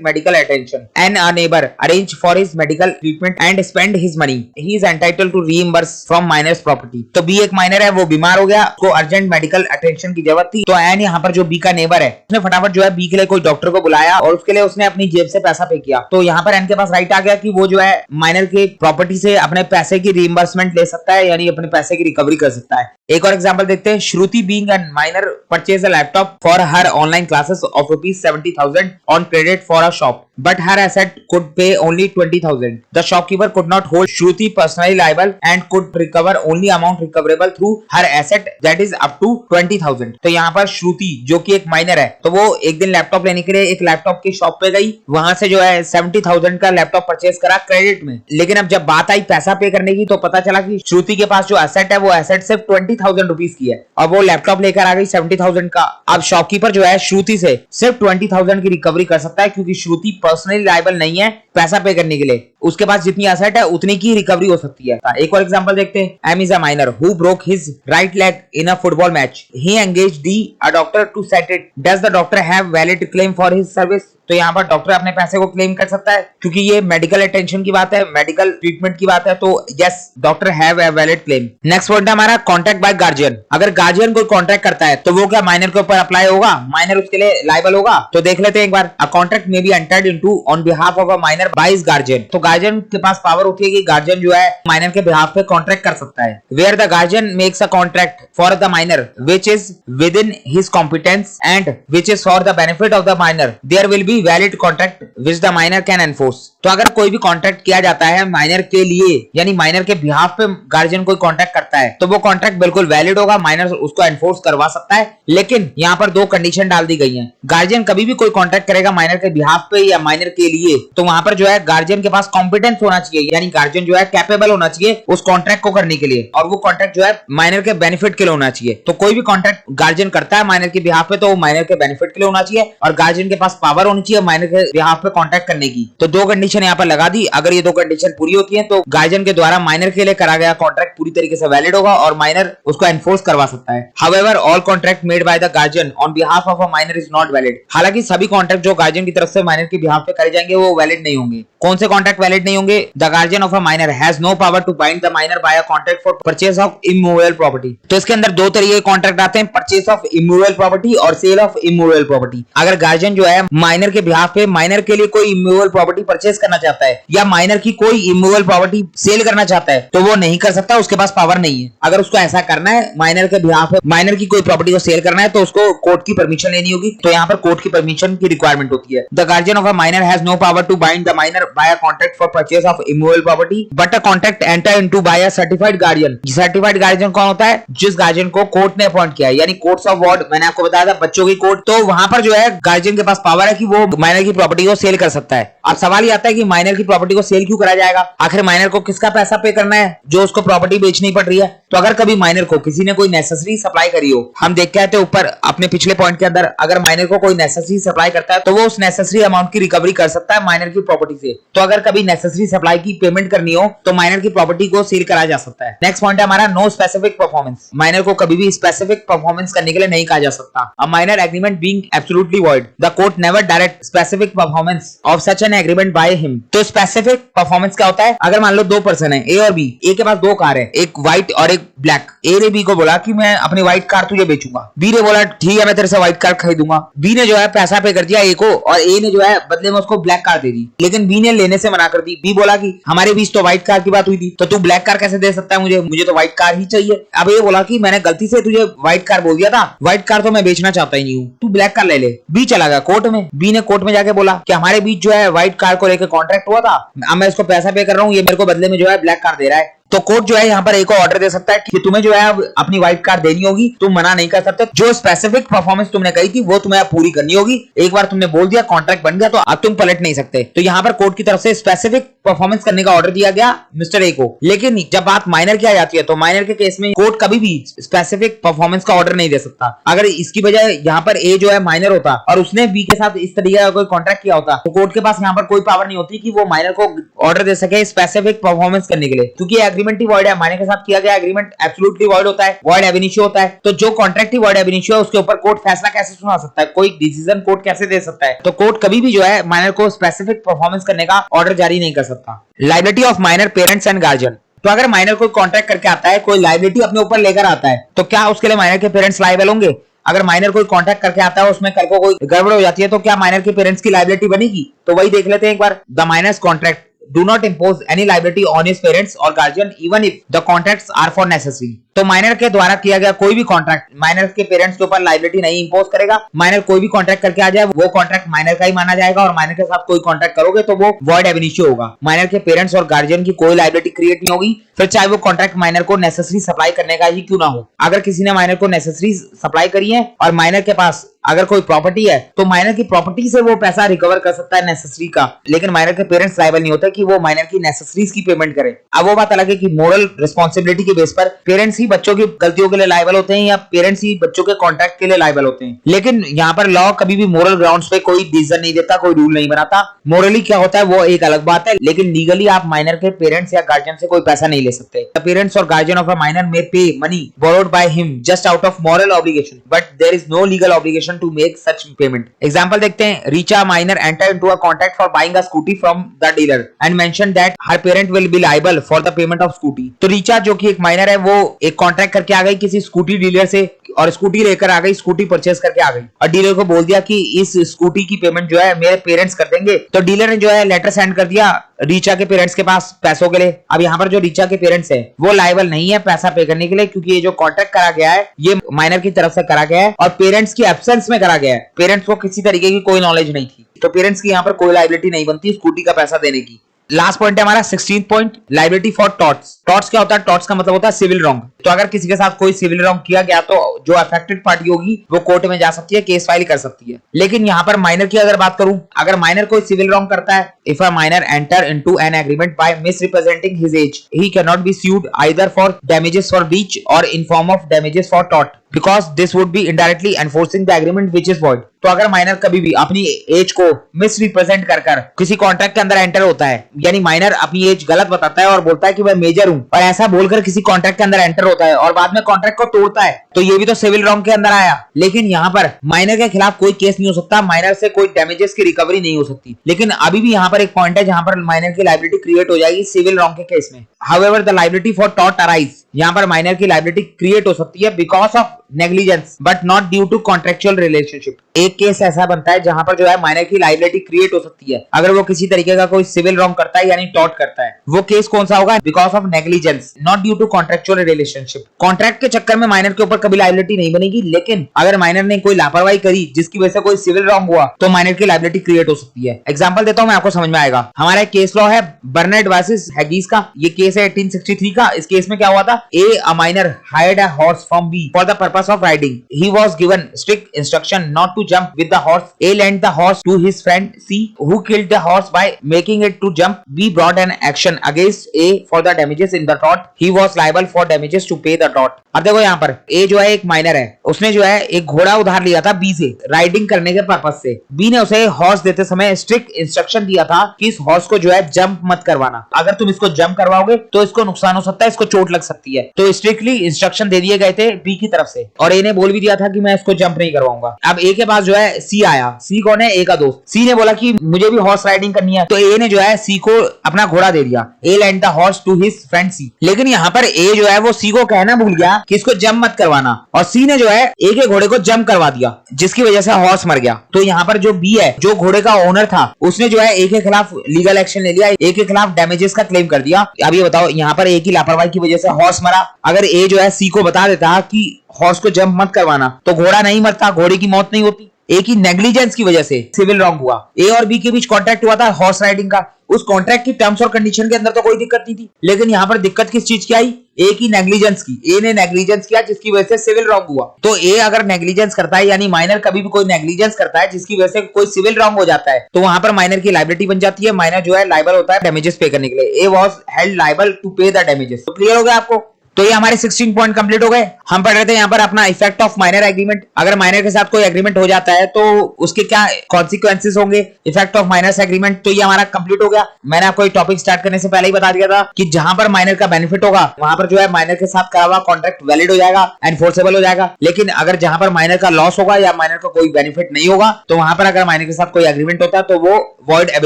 medical attention and a neighbour arrange for his medical treatment and spend his money, he is entitled to reimburse from minor's property. तो B एक minor है, वो बीमार हो गया, उसको urgent medical attention की जरूरत थी, तो एन यहाँ पर जो बी का नेबर है उसने फटाफट जो है बी के लिए कोई डॉक्टर को बुलाया और उसके लिए उसने अपनी जेब से पैसा पे किया। तो यहाँ पर एन के पास राइट आ गया कि वो जो है माइनर के प्रॉपर्टी से अपने पैसे की रीइंबर्समेंट ले सकता है, यानी अपने पैसे की रिकवरी कर सकता है। एक और एग्जांपल देखते हैं। Shruti being a minor purchase a laptop for her online classes ऑफ ₹70,000 on credit for a shop, but her asset could pay only 20,000. The shopkeeper could not hold Shruti personally liable and could recover only amount recoverable through her asset that is up to 20,000. तो यहाँ पर श्रुति जो कि एक minor है, तो वो एक दिन लैपटॉप लेने के लिए एक लैपटॉप की शॉप पे गई, वहां से जो है 70,000 का लैपटॉप परचेज करा क्रेडिट में। लेकिन अब जब बात आई पैसा पे करने की, तो पता चला कि श्रुति के पास जो एसेट है वो एसेट सिर्फ 20,000 रुपीज की है और वो लैपटॉप लेकर आ गई 70,000 का। अब शॉपकीपर जो है श्रुति से सिर्फ 20,000 की रिकवरी कर सकता है, क्योंकि श्रुति पर्सनली लायबल नहीं है पैसा पे करने के लिए, उसके पास जितनी एसेट है उतनी की रिकवरी हो सकती है। एक और एग्जांपल देखते हैं। M is a minor who broke his right leg in a football match, he engaged a doctor to set it, does the doctor have valid claim for his service. तो यहाँ पर डॉक्टर अपने पैसे को claim कर सकता है, क्योंकि ये मेडिकल अटेंशन की बात है, मेडिकल ट्रीटमेंट की बात है, तो yes doctor have a valid claim. Next point है हमारा कॉन्ट्रैक्ट बाय गार्जियन। अगर गार्जियन कोई कॉन्ट्रैक्ट करता है तो वो क्या माइनर के ऊपर अप्लाई होगा, माइनर उसके लिए लायबल होगा। तो देख लेते हैं एक बार। A contract may be entered into on behalf of a minor by his guardian. तो गार्जियन के पास पावर होती है कि गार्जियन जो है माइनर के बिहाफ पे कॉन्ट्रैक्ट कर सकता है। Where the guardian makes a contract for the minor which is within his competence and which is for the benefit of the minor, there will be valid contract which the minor can enforce। तो अगर कोई भी contract किया जाता है minor के लिए, यानी माइनर के बिहाफ पे गार्जियन कोई कॉन्ट्रैक्ट करता है, तो वो कॉन्ट्रैक्ट बिल्कुल वैलिड होगा, माइनर उसको एनफोर्स करवा सकता है। लेकिन यहाँ पर दो कंडीशन डाल दी गई हैं। गार्जियन कभी भी कोई कॉन्ट्रैक्ट करेगा माइनर के बिहाफ पे या माइनर के लिए, तो वहां पर जो है गार्जियन के पास कॉम्पिटेंस होना चाहिए, यानी गार्जियन जो है कैपेबल होना चाहिए उस कॉन्ट्रैक्ट को करने के लिए, और वो कॉन्ट्रैक्ट जो है माइनर के बेनिफिट के लिए होना चाहिए। तो कोई भी कॉन्ट्रैक्ट गार्जियन करता है माइनर के बिहाफ पे, तो वो माइनर के बेनिफिट के लिए होना चाहिए और गार्जियन के पास पावर होनी चाहिए माइनर के बिहाफ पे कॉन्ट्रैक्ट करने की। तो दो कंडीशन यहाँ पर लगा दी। अगर ये दो कंडीशन पूरी होती हैं तो गार्जियन के द्वारा माइनर के लिए करा गया कॉन्ट्रैक्ट पूरी तरीके से वैलिड होगा और माइनर उसको एनफोर्स करवा सकता है। However all contract made by the guardian on behalf of a minor is not valid. हालांकि सभी कॉन्ट्रैक्ट जो गार्जियन की तरफ से माइनर के बिहाफ पे करे जाएंगे वो वैलिड नहीं होंगे। कौन से कॉन्ट्रैक्ट वैलिड नहीं होंगे? The guardian of a minor has no power to bind the minor by a contract for purchase of immovable property. तो इसके अंदर दो तरीके के कॉन्ट्रैक्ट आते हैं, परचेज ऑफ इमूवेबल प्रॉपर्टी और सेल ऑफ इमूवेबल प्रॉपर्टी। अगर गार्जियन जो है माइनर के बिहाफ पे माइनर के लिए कोई इमूवेबल प्रॉपर्टी परचेज करना चाहता है या माइनर की कोई इमूवेबल प्रॉपर्टी सेल करना चाहता है, तो वो नहीं कर सकता, उसके पास पावर नहीं है। अगर उसको ऐसा करना है माइनर के बिहाफ पे माइनर की कोई प्रॉपर्टी को सेल करना है, तो उसको कोर्ट की परमिशन लेनी होगी। तो यहाँ पर कोर्ट की परमिशन की रिक्वायरमेंट होती है। The guardian of a minor has no power to bind the minor by a contract for purchase of immovable property but a contract enter into by a certified guardian. Certified guardian कौन होता है? जिस guardian को court ने appoint किया है, यानी courts of ward, मैंने आपको बताया था बच्चों की कोर्ट। तो वहां पर जो है गार्जियन के पास पावर है कि वो माइनर की प्रॉपर्टी को सेल कर सकता है। अब सवाल ये आता है कि माइनर की प्रॉपर्टी को सेल क्यों करा जाएगा? आखिर माइनर को किसका पैसा पे करना है जो उसको प्रॉपर्टी बेचनी पड़ रही है? तो अगर कभी माइनर को किसी ने कोई नेसेसरी सप्लाई करी हो, हम देख के आए थे ऊपर अपने पिछले पॉइंट के अंदर, अगर माइनर को कोई नेसेसरी सप्लाई करता है तो वो उस नेसेसरी अमाउंट की रिकवरी कर सकता है माइनर की प्रॉपर्टी से। तो अगर कभी नेसेसरी सप्लाई की पेमेंट करनी हो तो माइनर की प्रॉपर्टी को सेल करा जा सकता है। नेक्स्ट पॉइंट है हमारा नो स्पेसिफिक परफॉर्मेंस। माइनर को कभी भी स्पेसिफिक परफॉर्मेंस करने के लिए नहीं कहा जा सकता। A minor agreement being absolutely void, the court never direct specific performance of such an agreement bye him. तो स्पेसिफिक परफॉर्मेंस क्या होता है? अगर मान लो दो पर्सन है, ए और बी, ए के पास दो कार है, एक व्हाइट और एक ब्लैक। ए ने बी को बोला कि मैं अपनी व्हाइट कार तुझे बेचूंगा। बी ने बोला ठीक है मैं तेरे से व्हाइट कार खरीदूंगा। बी ने जो है पैसा पे कर दिया ए को और ए ने जो है बदले में उसको ब्लैक कार दे दी, लेकिन बी ने लेने से मना कर दी। बी बोला कि हमारे बीच तो व्हाइट कार की बात हुई थी, तो तू ब्लैक कार कैसे दे सकता है मुझे? मुझे तो व्हाइट कार ही चाहिए। अब ये बोला कि मैंने गलती से तुझे व्हाइट कार बोल दिया था, व्हाइट कार तो मैं बेचना चाहता ही नहीं हूँ, तू ब्लैक कार ले ले। बी चला गया कोर्ट में। बी ने कोर्ट में जाके बोला कि हमारे बीच जो है व्हाइट कार को लेकर कॉन्ट्रैक्ट हुआ था, अब मैं इसको पैसा पे कर रहा हूँ, ये मेरे को बदले में जो है ब्लैक कार दे रहा है। तो कोर्ट जो है यहाँ पर एक ऑर्डर दे सकता है कि तुम्हें जो है अब अपनी व्हाइट कार देनी होगी, तुम मना नहीं कर सकते। जो स्पेसिफिक परफॉर्मेंस तुमने कही थी वो तुम्हें पूरी करनी होगी। एक बार तुमने बोल दिया, कॉन्ट्रैक्ट बन गया, तो अब तुम पलट नहीं सकते। तो यहाँ पर कोर्ट की तरफ से स्पेसिफिक परफॉर्मेंस करने का ऑर्डर दिया गया मिस्टर ए को। लेकिन जब बात माइनर की आ जाती है तो माइनर के केस में कोर्ट कभी भी स्पेसिफिक परफॉर्मेंस का ऑर्डर नहीं दे सकता। अगर इसकी बजाय यहाँ पर ए जो है माइनर होता और उसने बी के साथ इस तरीके का कोई कॉन्ट्रैक्ट किया होता, तो कोर्ट के पास यहाँ पर कोई पावर नहीं होती कि वो माइनर को ऑर्डर दे सके स्पेसिफिक परफॉर्मेंस करने के लिए, क्योंकि एग्रीमेंट ही वॉइड है। माइनर के साथ किया गया एग्रीमेंट एब्सोल्युटली वॉइड होता है, वॉइड एब इनिशियो होता है। तो जो कॉन्ट्रैक्ट ही वॉइड एब इनिशियो है उसके ऊपर कोर्ट फैसला कैसे सुना सकता है, कोई डिसीजन कोर्ट कैसे दे सकता है? तो कोर्ट कभी भी जो है माइनर को स्पेसिफिक परफॉर्मेंस करने का ऑर्डर जारी नहीं कर सकता। Liability of minor parents and guardian. तो अगर माइनर कोई कॉन्ट्रैक्ट करके आता है, कोई लायबिलिटी अपने ऊपर लेकर आता है, तो क्या उसके लिए माइनर के पेरेंट्स लायबल होंगे? अगर माइनर कोई कॉन्ट्रैक्ट करके आता है उसमें कल को कोई गड़बड़ हो जाती है तो क्या माइनर के पेरेंट्स की लायबिलिटी बनेगी? तो वही देख लेते हैं एक बार। The minor's contract do not impose any liability on his parents or guardian even if the contracts are for necessary। तो माइनर के द्वारा किया गया कोई भी कॉन्ट्रैक्ट माइनर के पेरेंट्स के ऊपर लायबिलिटी नहीं इंपोज करेगा। माइनर कोई भी कॉन्ट्रैक्ट करके आ जाए वो कॉन्ट्रैक्ट माइनर का ही माना जाएगा, और माइनर के साथ कोई कॉन्ट्रैक्ट करोगे तो वो वॉइड एब इनिशियो होगा। माइनर के पेरेंट्स और गार्जियन की कोई लायबिलिटी क्रिएट नहीं होगी, फिर चाहे वो कॉन्ट्रैक्ट माइनर को नेसेसरी सप्लाई करने का ही क्यों ना हो। अगर किसी ने माइनर को नेसेसरी सप्लाई करी है और माइनर के पास अगर कोई प्रॉपर्टी है तो माइनर की प्रॉपर्टी से वो पैसा रिकवर कर सकता है नेसेसरी का, लेकिन माइनर के पेरेंट्स लायबल नहीं होते कि वो माइनर की नेसेसरीज की पेमेंट करें। अब वो बात अलग है कि मोरल रिस्पॉन्सिबिलिटी के बेस पर पेरेंट्स ही बच्चों की गलतियों के लिए लायबल होते हैं या पेरेंट्स ही बच्चों के कॉन्ट्रैक्ट के लिए लायबल होते हैं। लेकिन यहाँ पर लॉ कभी भी मोरल ग्राउंड्स पे कोई डिसीजन नहीं देता, कोई रूल नहीं बनाता। मोरली क्या होता है वो एक अलग बात है, लेकिन लीगली आप माइनर के पेरेंट्स या गार्जियन से कोई पैसा नहीं ले सकते। द पेरेंट्स और गार्जियन ऑफ अ माइनर मे पे money borrowed by him just out of moral obligation, but there is no legal obligation to make such payment। Example देखते हैं। Richa minor enter into a contract for buying a scooty from the dealer and mention that her parent will be liable for the payment of scooty. तो रीचा जो कि एक minor है वो एक contract करके आ गई किसी स्कूटी डीलर से और स्कूटी लेकर आ गई, स्कूटी परचेस करके आ गई और डीलर को बोल दिया कि इस स्कूटी की पेमेंट जो है मेरे पेरेंट्स कर देंगे। तो डीलर ने जो है लेटर सेंड कर दिया रीचा के पेरेंट्स के पास पैसों के लिए। अब यहाँ पर जो रीचा के पेरेंट्स है वो लायबल नहीं है पैसा पे करने के लिए, क्योंकि ये जो कॉन्ट्रैक्ट करा गया है ये माइनर की तरफ से करा गया है और पेरेंट्स की एब्सेंस में करा गया है। पेरेंट्स को किसी तरीके की कोई नॉलेज नहीं थी, तो पेरेंट्स की यहाँ पर कोई लायबिलिटी नहीं बनती स्कूटी का पैसा देने की। लास्ट पॉइंट है हमारा 16th point, liability for torts. Torts क्या होता है? टॉर्ट्स का मतलब होता है सिविल रॉन्ग। तो अगर किसी के साथ कोई सिविल रॉन्ग किया गया तो जो अफेक्टेड पार्टी होगी वो कोर्ट में जा सकती है, केस फाइल कर सकती है। लेकिन यहाँ पर माइनर की अगर बात करूं, अगर माइनर कोई सिविल रॉन्ग करता है, if a minor enter into an agreement by misrepresenting his age, he can not be sued either for damages for breach और in form of damages for tort, because this would be indirectly enforcing the agreement which is void। तो अगर minor कभी भी अपनी as को misrepresent कर किसी contract के अंदर एंटर होता है, यानी माइनर अपनी एज गलत बताता है और बोलता है कि मैं मेजर हूं, और ऐसा बोलकर किसी कॉन्ट्रैक्ट के अंदर एंटर होता है और बाद में कॉन्ट्रैक्ट को तोड़ता है, तो ये भी तो सिविल रॉन्ग के अंदर आया। लेकिन यहाँ पर माइनर के खिलाफ कोई केस नहीं हो सकता, माइनर से कोई डैमेजेस की रिकवरी नहीं हो सकती। लेकिन अभी भी यहाँ पर एक पॉइंट है जहां पर माइनर की लायबिलिटी क्रिएट हो जाएगी सिविल रॉन्ग के केस में। However the liability for tort arise, यहाँ पर माइनर की लायबिलिटी क्रिएट हो सकती है because of negligence but not due to contractual relationship. एक केस ऐसा बनता है जहां पर जो है माइनर की लायबिलिटी क्रिएट हो सकती है अगर वो किसी तरीके का कोई सिविल रॉन्ग करता है यानी टॉर्ट करता है। वो केस कौन सा होगा? Because of negligence not due to contractual relationship. Contract के चक्कर में माइनर के ऊपर कभी लायबिलिटी नहीं बनेगी, लेकिन अगर माइनर ने कोई लापरवाही करी जिसकी वजह से कोई सिविल रॉन्ग हुआ तो माइनर की लायबिलिटी क्रिएट हो सकती है। एग्जांपल देता हूं मैं, आपको समझ में आएगा। हमारा केस लॉ है बर्नेट वर्सेस हैगिस का, ये केस है 1863 का। इस केस में क्या हुआ था? A minor hired a horse from B for the purpose of riding. He was given strict instruction not to jump with the horse. A lent the horse to his friend C, who killed the horse by making it to jump. B brought an action against A for the damages in the tort. He was liable for damages to pay the tort. अब देखो यहाँ पर A जो है एक minor है, उसने जो है एक घोड़ा उधार लिया था B से राइडिंग करने के पर्पस से। B ने उसे हॉर्स देते समय स्ट्रिक्ट इंस्ट्रक्शन दिया था कि इस हॉर्स को जो है जंप मत करवाना, अगर तुम इसको जंप करवाओगे तो इसको नुकसान हो सकता है, इसको चोट लग सकती है। तो स्ट्रिक्टली इंस्ट्रक्शन दे दिए गए थे बी की तरफ से, और ए ने बोल भी दिया था कि मैं इसको जंप नहीं करवाऊंगा। अब ए के पास जो है सी आया। सी कौन है? ए का दोस्त। सी ने बोला कि मुझे भी हॉर्स राइडिंग करनी है, तो ए ने जो है सी को अपना घोड़ा दे दिया। A lent the horse to his friend C. लेकिन यहाँ पर ए जो है वो सी को कहना भूल गया कि इसको जंप मत करवाना, और सी ने जो है ए के घोड़े को जंप करवा दिया, जिसकी वजह से हॉर्स मर गया। तो यहाँ पर जो बी है, जो घोड़े का ओनर था, उसने जो है ए के खिलाफ लीगल एक्शन ले लिया, ए के खिलाफ डैमेजेस का क्लेम कर दिया। अब ये बताओ, यहाँ पर ए की लापरवाही की वजह से हॉर्स मरा। अगर ए जो है सी को बता देता कि हॉर्स को जंप मत करवाना तो घोड़ा नहीं मरता, घोड़े की मौत नहीं होती। ए की नेग्लिजेंस की वजह से सिविल रॉन्ग हुआ। ए और बी के बीच कॉन्ट्रैक्ट हुआ था हॉर्स राइडिंग का, उस कॉन्ट्रैक्ट की टर्म्स और कंडीशन के अंदर तो कोई दिक्कत नहीं थी, लेकिन यहाँ पर दिक्कत किस चीज की आई? ए की नेग्लिजेंस की। ए ने नेग्लिजेंस किया जिसकी वजह से सिविल रॉन्ग हुआ। तो ए अगर नेग्लिजेंस करता है, यानी माइनर कभी भी कोई नेग्लिजेंस करता है जिसकी वजह से कोई सिविल रॉन्ग हो जाता है, तो वहां पर माइनर की लायबिलिटी बन जाती है। माइनर जो है लायबल होता है डैमेजेस पे करने के लिए। A was held liable to pay the damages. तो क्लियर हो गया आपको? तो ये हमारे 16 पॉइंट कंप्लीट हो गए। हम पढ़ रहे थे यहाँ पर अपना इफेक्ट ऑफ माइनर एग्रीमेंट। अगर माइनर के साथ कोई एग्रीमेंट हो जाता है तो उसके क्या कॉन्सिक्वेंसेस होंगे, इफेक्ट ऑफ माइनर्स एग्रीमेंट। तो ये हमारा कंप्लीट हो गया। मैंने आपको एक टॉपिक स्टार्ट करने से पहले ही बता दिया था कि जहां पर माइनर का बेनिफिट होगा वहां पर जो है माइनर के साथ करा हुआ कॉन्ट्रैक्ट वैलिड हो जाएगा, एनफोर्सेबल हो जाएगा। लेकिन अगर जहां पर माइनर का लॉस होगा या माइनर का कोई बेनिफिट नहीं होगा, तो वहां पर अगर माइनर के साथ कोई एग्रीमेंट होता है तो वो वॉइड एब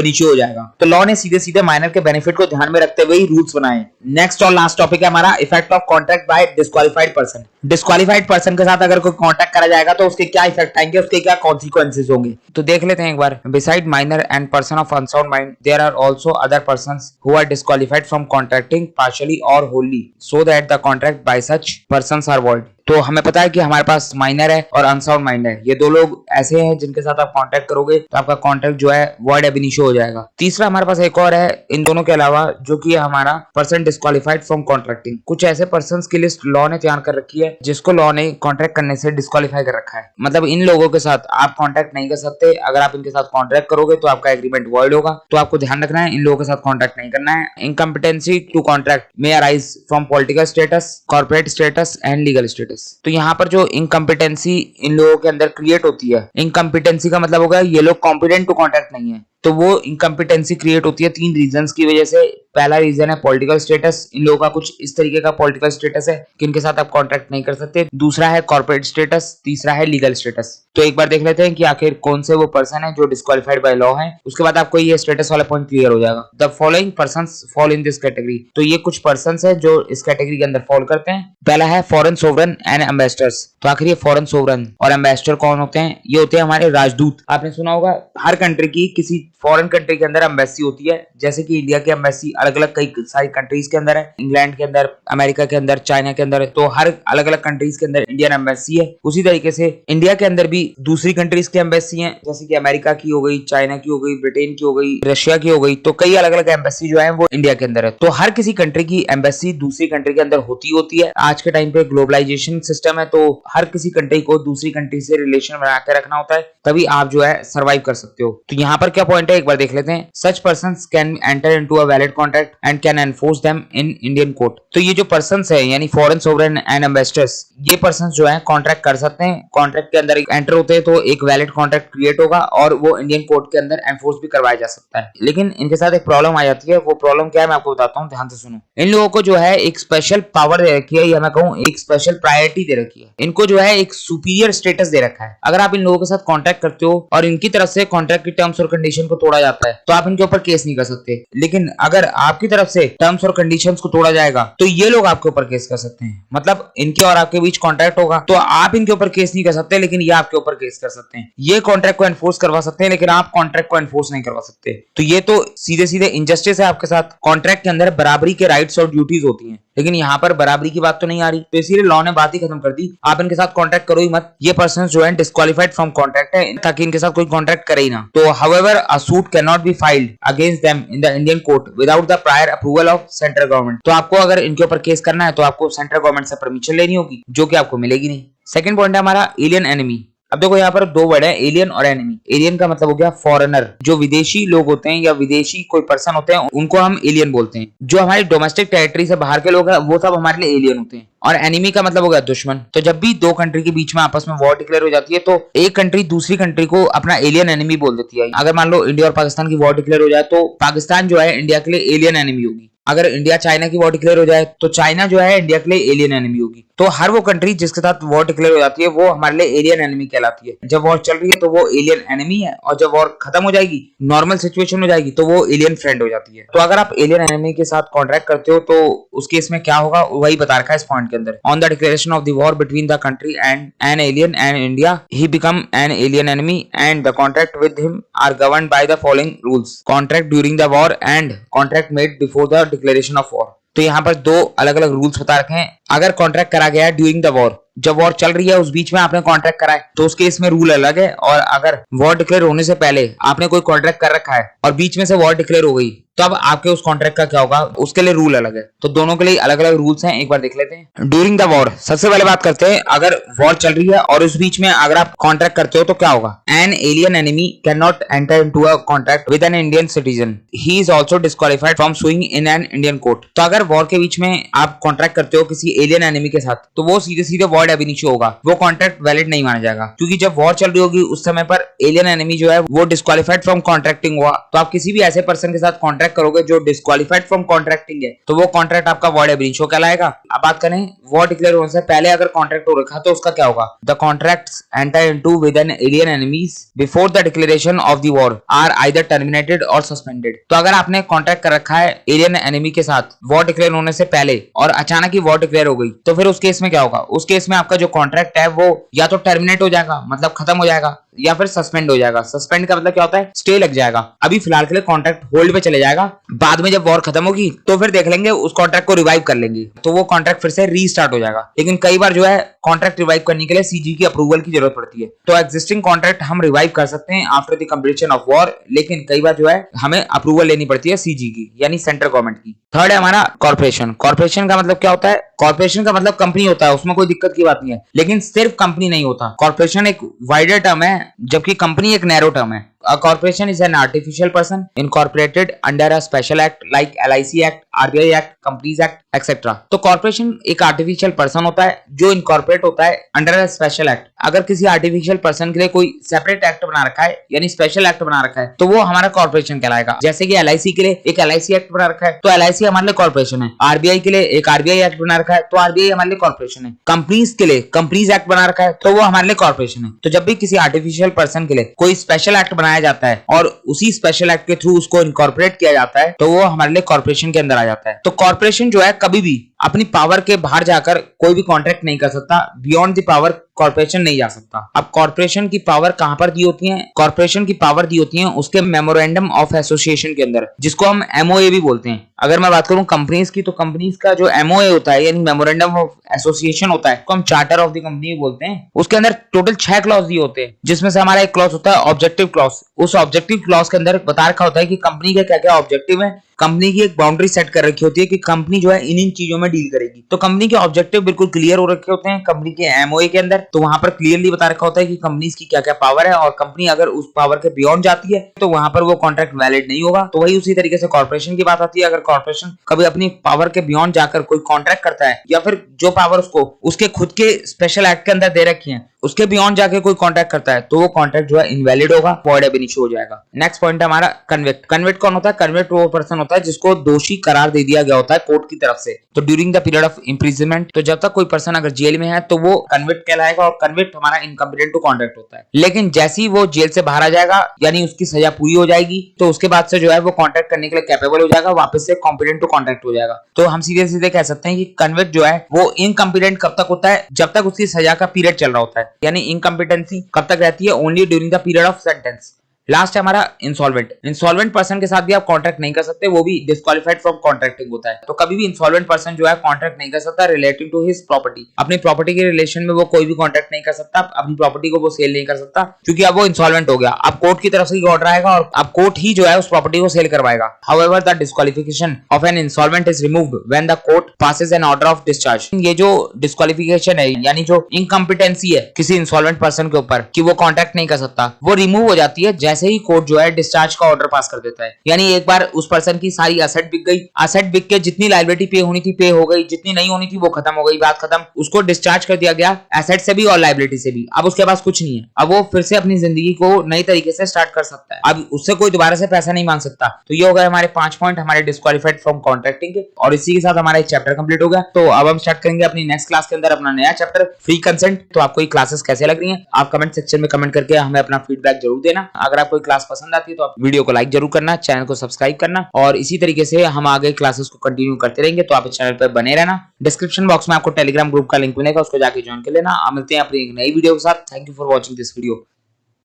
इनिशियो हो जाएगा। तो लॉ ने सीधे सीधे माइनर के बेनिफिट को ध्यान में रखते हुए ही रूल्स बनाए। नेक्स्ट और लास्ट टॉपिक है हमारा effect of contract by disqualified person. Disqualified person के साथ अगर कोई कॉन्ट्रैक्ट करा जाएगा तो उसके क्या इफेक्ट आएंगे, उसके क्या कॉन्सिक्वेंसेस होंगे। तो देख लेते हैं एक बार। Beside minor and person of unsound mind there are also other persons who are disqualified from contracting partially और wholly so that the contract by such persons are void. तो हमें पता है कि हमारे पास माइनर है और अनसाउंड माइंड है। ये दो लोग ऐसे हैं जिनके साथ आप कॉन्ट्रैक्ट करोगे तो आपका कॉन्ट्रैक्ट जो है वॉइड एब इनिशियो हो जाएगा। तीसरा हमारे पास एक और है इन दोनों के अलावा, जो कि हमारा पर्सन डिस्क्वालिफाइड फ्रॉम कॉन्ट्रैक्टिंग। कुछ ऐसे पर्सन की लिस्ट लॉ ने तैयार कर रखी है जिसको लॉ ने कॉन्ट्रैक्ट करने से डिस्क्वालिफाई कर रखा है। मतलब इन लोगों के साथ आप कॉन्ट्रैक्ट नहीं कर सकते। अगर आप इनके साथ कॉन्ट्रैक्ट करोगे तो आपका एग्रीमेंट वॉइड होगा। तो आपको ध्यान रखना है इन लोगों के साथ कॉन्ट्रैक्ट नहीं करना है। Incompetency to contract may arise from political status, corporate status and legal status. तो यहाँ पर जो इनकम्पिटेंसी इन लोगों के अंदर क्रिएट होती है, इनकम्पिटेंसी का मतलब होगा ये लोग कॉम्पिटेंट टू कॉन्ट्रैक्ट नहीं है। तो वो इनकम्पिटेंसी क्रिएट होती है 3 रीजंस की वजह से। पहला रीजन है पॉलिटिकल स्टेटस। इन लोगों का कुछ इस तरीके का पॉलिटिकल स्टेटस है कि इनके साथ आप कॉन्ट्रैक्ट नहीं कर सकते। दूसरा है कॉर्पोरेट स्टेटस, तीसरा है लीगल स्टेटस। तो एक बार देख लेते हैं कि आखिर कौन से वो पर्सन है जो डिस्क्वालिफाइड बाय लॉ है। उसके बाद आपको ये स्टेटस वाला पॉइंट क्लियर हो जाएगा। The following persons fall in this category. तो ये कुछ पर्संस है जो इस कैटेगरी के अंदर फॉल करते हैं। पहला है फॉरेन सोवरन एंड एम्बेसडर्स। तो आखिर ये फॉरेन सोवरन और एम्बेसडर कौन होते हैं? ये होते हैं हमारे राजदूत। आपने सुना होगा हर कंट्री की किसी फॉरेन कंट्री के अंदर एम्बेसी होती है। जैसे कि इंडिया की एम्बेसी अलग अलग कई सारी कंट्रीज के अंदर है, इंग्लैंड के अंदर, अमेरिका के अंदर, चाइना के अंदर है। तो हर अलग अलग कंट्रीज के अंदर इंडियन एम्बेसी है। उसी तरीके से इंडिया के अंदर भी दूसरी कंट्रीज की एम्बेसी है, जैसे कि अमेरिका की हो गई, चाइना की हो गई, ब्रिटेन की हो गई, रशिया की हो गई। तो कई अलग अलग एम्बेसी जो है वो इंडिया के अंदर है। तो हर किसी कंट्री की एम्बेसी दूसरी कंट्री के अंदर होती है। आज के टाइम पे ग्लोबलाइजेशन सिस्टम है, तो हर किसी कंट्री को दूसरी कंट्री से रिलेशन बना के रखना होता है, तभी आप जो है सर्वाइव कर सकते हो। तो यहाँ पर क्या पॉइंट है एक बार देख लेते हैं। Such persons can enter into a valid contract and can enforce them in Indian court. तो ये जो पर्सन्स है यानी फॉरेन सोवरेन एंड एम्बेसडर्स, ये पर्सन्स जो है कॉन्ट्रैक्ट कर सकते हैं। कॉन्ट्रैक्ट के अंदर एंटर होते हैं तो एक वैलिड कॉन्ट्रैक्ट क्रिएट होगा और वो इंडियन कोर्ट के अंदर एनफोर्स भी करवाया जा सकता है। लेकिन इनके साथ एक प्रॉब्लम आ जाती है। वो प्रॉब्लम क्या है मैं आपको बताता हूँ, ध्यान से सुनो। इन लोगों को जो है एक स्पेशल पावर दे रखी है, या मैं कहूँ एक स्पेशल प्रायोरिटी दे रखी है। इनको जो है एक सुपीरियर स्टेटस दे रखा है। अगर आप इन लोगों के साथ कॉन्ट्रैक्ट करते हो और इनकी तरफ से कॉन्ट्रैक्ट की टर्म्स और कंडीशन को तोड़ा जाता है तो आप इनके ऊपर केस नहीं कर सकते। लेकिन अगर आपकी तरफ से टर्म्स और कंडीशंस को तोड़ा जाएगा तो ये लोग आपके ऊपर केस कर सकते हैं। मतलब इनके और आपके बीच कॉन्ट्रैक्ट होगा तो आप इनके ऊपर केस नहीं कर सकते, लेकिन ये आपके ऊपर केस कर सकते हैं। ये कॉन्ट्रैक्ट को एनफोर्स करवा सकते हैं, लेकिन आप कॉन्ट्रैक्ट को एनफोर्स नहीं करवा सकते। तो ये तो सीधे सीधे इनजस्टिस है आपके साथ। कॉन्ट्रैक्ट के अंदर बराबरी के राइट्स और ड्यूटीज होती हैं, लेकिन यहाँ पर बराबरी की बात तो नहीं आ रही। तो इसीलिए लॉ ने बात ही खत्म कर दी, आप इनके साथ कॉन्ट्रैक्ट करो ही मत। ये पर्सन जो है डिस्क्वालिफाइड फ्रॉम कॉन्ट्रैक्ट है, ताकि इनके साथ कोई कॉन्ट्रैक्ट करे ही ना। तो however a suit can not be filed against them in the Indian court without the prior approval of central government. तो आपको अगर इनके ऊपर केस करना है तो आपको सेंट्रल गवर्नमेंट से परमिशन लेनी होगी, जो कि आपको मिलेगी नहीं। सेकंड पॉइंट है हमारा एलियन एनिमी। अब देखो यहाँ पर 2 वर्ड है, एलियन और एनिमी। एलियन का मतलब हो गया फॉरेनर, जो विदेशी लोग होते हैं या विदेशी कोई पर्सन होते हैं उनको हम एलियन बोलते हैं। जो हमारी डोमेस्टिक टेरिटरी से बाहर के लोग हैं वो सब हमारे लिए एलियन होते हैं। और एनिमी का मतलब हो गया दुश्मन। तो जब भी 2 कंट्री के बीच में आपस में वॉर डिक्लेयर हो जाती है तो एक कंट्री दूसरी कंट्री को अपना एलियन एनिमी बोल देती है। अगर मान लो इंडिया और पाकिस्तान की वॉर डिक्लेयर हो जाए तो पाकिस्तान जो है इंडिया के लिए एलियन एनिमी होगी। अगर इंडिया चाइना की वॉर डिक्लेयर हो जाए तो चाइना जो है इंडिया के लिए एलियन एनिमी होगी। तो हर वो कंट्री जिसके साथ वॉर डिक्लेयर हो जाती है वो हमारे लिए एलियन एनिमी कहलाती है। जब वॉर चल रही है तो वो एलियन एनिमी है, और जब वॉर खत्म हो जाएगी, नॉर्मल सिचुएशन हो जाएगी, तो वो एलियन फ्रेंड हो जाती है। तो अगर आप एलियन एनिमी के साथ कॉन्ट्रैक्ट करते हो तो उस केस में क्या होगा वही बता रखा है इस पॉइंट के अंदर। On the declaration of the war between the country and an alien and India he become an alien enemy and the contract with him are governed by the following rules. Contract during the war and contract made before the declaration of war. तो यहाँ पर दो अलग अलग rules बता रखे हैं। अगर कॉन्ट्रैक्ट करा गया ड्यूरिंग द वॉर, जब वॉर चल रही है उस बीच में आपने कॉन्ट्रैक्ट करा है तो उस केस में रूल अलग है, और अगर वॉर डिक्लेयर होने से पहले आपने कोई कॉन्ट्रैक्ट कर रखा है और बीच में से वॉर डिक्लेयर हो गई तो अब आपके उस कॉन्ट्रैक्ट का क्या होगा, उसके लिए रूल अलग है। तो दोनों के लिए अलग अलग रूल्स हैं, एक बार देख लेते हैं। ड्यूरिंग द वॉर, सबसे पहले बात करते हैं, अगर वॉर चल रही है और उस बीच में अगर आप कॉन्ट्रैक्ट करते हो तो क्या होगा। N alien enemy can not enter into a contract with an Indian citizen, he is also disqualified from sewing in an Indian court. तो अगर वॉर के बीच में आप कॉन्ट्रैक्ट करते हो किसी एलियन एनिमी के साथ तो वो सीधे सीधे वॉर एब इनिशियो होगा, वो कॉन्ट्रैक्ट वैलिड नहीं माना जाएगा, क्योंकि जब वॉर चल रही होगी उस समय पर एलियन एनिमी जो है वो डिस्क्वालिफाइड फ्रॉम कॉन्ट्रैक्टिंग हुआ। तो आप किसी भी ऐसे पर्सन के साथ कॉन्ट्रैक्ट करोगे जो क्वालिफाइड फ्रॉम कॉन्ट्रैक्टिंग है तो वो कॉन्ट्रैक्ट आपका वॉर एब इनिशियो कहलाएगा। अब बात करें वॉर डिक्लेयर होने से पहले अगर कॉन्ट्रैक्ट हो रखा तो उसका क्या होगा। The contracts enter into with an alien enemies before the declaration of the war are either terminated और सस्पेंडेड। तो अगर आपने कॉन्ट्रैक्ट कर रखा है एलियन एनिमी के साथ वॉर डिक्लेयर होने से पहले और अचानक ही वॉर डिक्लेयर हो गई तो फिर उस केस में क्या होगा। उस केस में आपका जो कॉन्ट्रैक्ट है वो या तो टर्मिनेट हो जाएगा, मतलब खत्म हो जाएगा, या फिर सस्पेंड हो जाएगा। सस्पेंड का मतलब क्या होता है, स्टे लग जाएगा। अभी फिलहाल के लिए कॉन्ट्रैक्ट होल्ड पे चले जाएगा, बाद में जब वॉर खत्म होगी तो फिर देख लेंगे, उस कॉन्ट्रैक्ट को रिवाइव कर लेंगे तो वो कॉन्ट्रैक्ट फिर से रीस्टार्ट हो जाएगा। लेकिन कई बार जो है कॉन्ट्रैक्ट रिवाइव करने के लिए सीजी की अप्रूवल की जरूरत पड़ती है। तो एग्जिस्टिंग कॉन्ट्रैक्ट हम रिवाइव कर सकते हैं after the completion of war, लेकिन कई बार जो है हमें अप्रूवल लेनी पड़ती है सीजी की, यानी सेंट्रल गवर्नमेंट की। थर्ड है हमारा कॉर्पोरेशन। कॉर्पोरेशन का मतलब क्या होता है, कॉर्पोरेशन का मतलब कंपनी होता है, उसमें कोई दिक्कत की बात नहीं है, लेकिन सिर्फ कंपनी नहीं होता। कॉर्पोरेशन एक वाइडर टर्म है जबकि कंपनी एक नैरो टर्म है। A corporation is an artificial person incorporated under a special act like LIC Act, RBI Act, Companies Act, etc. तो कॉर्पोरेशन एक आर्टिफिशियल पर्सन होता है जो इनकॉर्पोरेट होता है अंडर अ स्पेशल एक्ट। अगर किसी आर्टिफिशियल पर्सन के लिए कोई सेपरेट एक्ट बना रखा है यानी स्पेशल एक्ट बना रखा है तो वो हमारा कॉर्पोरेशन कहलाएगा। जैसे कि LIC के लिए एक LIC एक्ट बना रखा है तो LIC हमारे लिए कॉर्पोरेशन है। RBI के लिए एक RBI एक्ट बना रखा है तो RBI हमारे लिए कॉर्पोरेशन है। कंपनीज के लिए कंपनीज एक्ट बना रखा है तो वो हमारे लिए कॉर्पोरेशन है। तो जब भी किसी आर्टिफिशियल पर्सन के लिए कोई स्पेशल एक्ट बनाया जाता है और उसी स्पेशल एक्ट के थ्रू उसको इनकॉर्पोरेट किया जाता है तो वो हमारे लिए कॉर्पोरेशन के अंदर आ जाता है। तो कॉर्पोरेशन जो है कभी भी अपनी पावर के बाहर जाकर कोई भी कॉन्ट्रैक्ट नहीं कर सकता, बियॉन्ड द पावर कॉर्पोरेशन नहीं जा सकता। अब कॉर्पोरेशन की पावर कहां पर दी होती है, कॉर्पोरेशन की पावर दी होती है उसके मेमोरेंडम ऑफ एसोसिएशन के अंदर, जिसको हम MOA भी बोलते हैं। अगर मैं बात करूं कंपनीज की तो कंपनीज का जो MOA होता है यानी मेमोरेंडम ऑफ एसोसिएशन होता है, तो हम चार्टर ऑफ द कंपनी बोलते हैं। उसके अंदर टोटल 6 क्लॉज दिए होते हैं, जिसमें से हमारा एक क्लॉज होता है ऑब्जेक्टिव क्लॉज। उस ऑब्जेक्टिव क्लॉज के अंदर बता रखा होता है कि कंपनी के क्या क्या ऑब्जेक्टिव है, कंपनी की एक बाउंड्री सेट कर रखी होती है कि कंपनी जो है इन चीजों में डील करेगी। तो कंपनी के ऑब्जेक्टिव बिल्कुल क्लियर हो रखे होते हैं कंपनी के MOA के अंदर। तो वहां पर क्लियरली बता रखा होता है कि कंपनीज की क्या क्या पावर है, और कंपनी अगर उस पावर के बियॉन्ड जाती है तो वहां पर वो कॉन्ट्रैक्ट वैलिड नहीं होगा। तो वही उसी तरीके से कॉर्पोरेशन की बात आती है। अगर कॉर्पोरेशन कभी अपनी पावर के बियॉन्ड जाकर कोई कॉन्ट्रैक्ट करता है या फिर जो पावर उसको उसके खुद के स्पेशल एक्ट के अंदर दे रखी है उसके बियॉन्ड जाके कोई कॉन्ट्रैक्ट करता है तो वो कॉन्ट्रैक्ट जो है इनवैलिड होगा, वॉइड एब इनिशियो हो जाएगा। नेक्स्ट पॉइंट है हमारा कन्विक्ट। कन्विक्ट कौन होता है, कन्विक्ट वो पर्सन होता है जिसको दोषी करार दे दिया गया होता है कोर्ट की तरफ से। तो during the period of imprisonment, तो जब तक कोई पर्सन अगर जेल में है तो वो कन्विक्ट कहलाएगा, और कन्विक्ट हमारा इनकम्पिटेंट टू कॉन्ट्रैक्ट होता है। लेकिन जैसे ही वो जेल से बाहर आ जाएगा यानी उसकी सजा पूरी हो जाएगी तो उसके बाद से जो है वो कॉन्ट्रैक्ट करने के लिए कैपेबल हो जाएगा, वापस से कॉम्पिटेंट टू कॉन्ट्रैक्ट हो जाएगा। तो हम सीधे सीधे कह सकते हैं कि कन्विक्ट जो है वो इनकम्पिटेंट कब तक होता है, जब तक उसकी सजा का पीरियड चल रहा होता है, यानी इनकम्पिटेंसी कब तक रहती है, only during the period of sentence. Last है हमारा इंसॉल्वेंट। इंसॉल्वेंट पर्सन के साथ भी आप कॉन्ट्रैक्ट नहीं कर सकते, वो भी डिस्क्वालिफाइड फ्रॉम कॉन्ट्रैक्टिंग होता है। तो कभी भी इंसॉल्वेंट पर्सन जो है कॉन्ट्रैक्ट नहीं कर सकता रिलेटिंग टू हिज प्रॉपर्टी। अपनी प्रॉपर्टी के रिलेशन में वो कोई भी कॉन्ट्रैक्ट नहीं कर सकता, अपनी प्रॉपर्टी को वो सेल नहीं कर सकता क्योंकि अब वो इंसॉल्वेंट हो गया। अब कोर्ट की तरफ से ऑर्डर आएगा और अब कोर्ट ही जो है उस प्रॉपर्टी को सेल करवाएगा। However the disqualification of an insolvent is removed when the court passes an order of discharge. ये जो डिस्क्वालिफिकेशन है यानी जो इनकम्पिटेंसी है किसी इंसॉल्वेंट पर्सन के ऊपर कि वो कॉन्ट्रैक्ट नहीं कर सकता, वो रिमूव हो जाती है जैसे ही कोर्ट जो है डिस्चार्ज का ऑर्डर पास कर देता है। यानी एक बार उस पर्सन की सारी एसेट बिक गई, एसेट बिक के जितनी लायबिलिटी पे होनी थी पे हो गई, जितनी नहीं होनी थी वो खत्म हो गई, बात खत्म। उसको डिस्चार्ज कर दिया गया एसेट से भी और लायबिलिटी से भी। अब उसके पास कुछ नहीं है, अब वो फिर से अपनी जिंदगी को नई तरीके से स्टार्ट कर सकता है। अब उससे कोई दोबारा से पैसा नहीं मांग सकता। तो ये हो गए हमारे 5 पॉइंट हमारे डिस्क्वालिफाइड फ्रॉम कॉन्ट्रैक्टिंग के, और इसी के साथ हमारा एक चैप्टर कंप्लीट हो गया। तो अब हम स्टार्ट करेंगे अपनी नेक्स्ट क्लास के अंदर अपना नया चैप्टर फ्री कंसेंट। तो आपको ये क्लासेस कैसे लग रही हैं आप कमेंट सेक्शन में कमेंट करके हमें अपना फीडबैक जरूर देना। अगर आपको क्लास पसंद आती है तो आप वीडियो को लाइक जरूर करना, चैनल को सब्सक्राइब करना, और इसी तरीके से हम आगे क्लासेस को कंटिन्यू करते रहेंगे। तो आप इस चैनल पर बने रहना। डिस्क्रिप्शन बॉक्स में आपको टेलीग्राम ग्रुप का लिंक मिलेगा, उसको जाके ज्वाइन कर लेना। मिलते हैं अपनी एक नई वीडियो के साथ। Thank you for watching this video.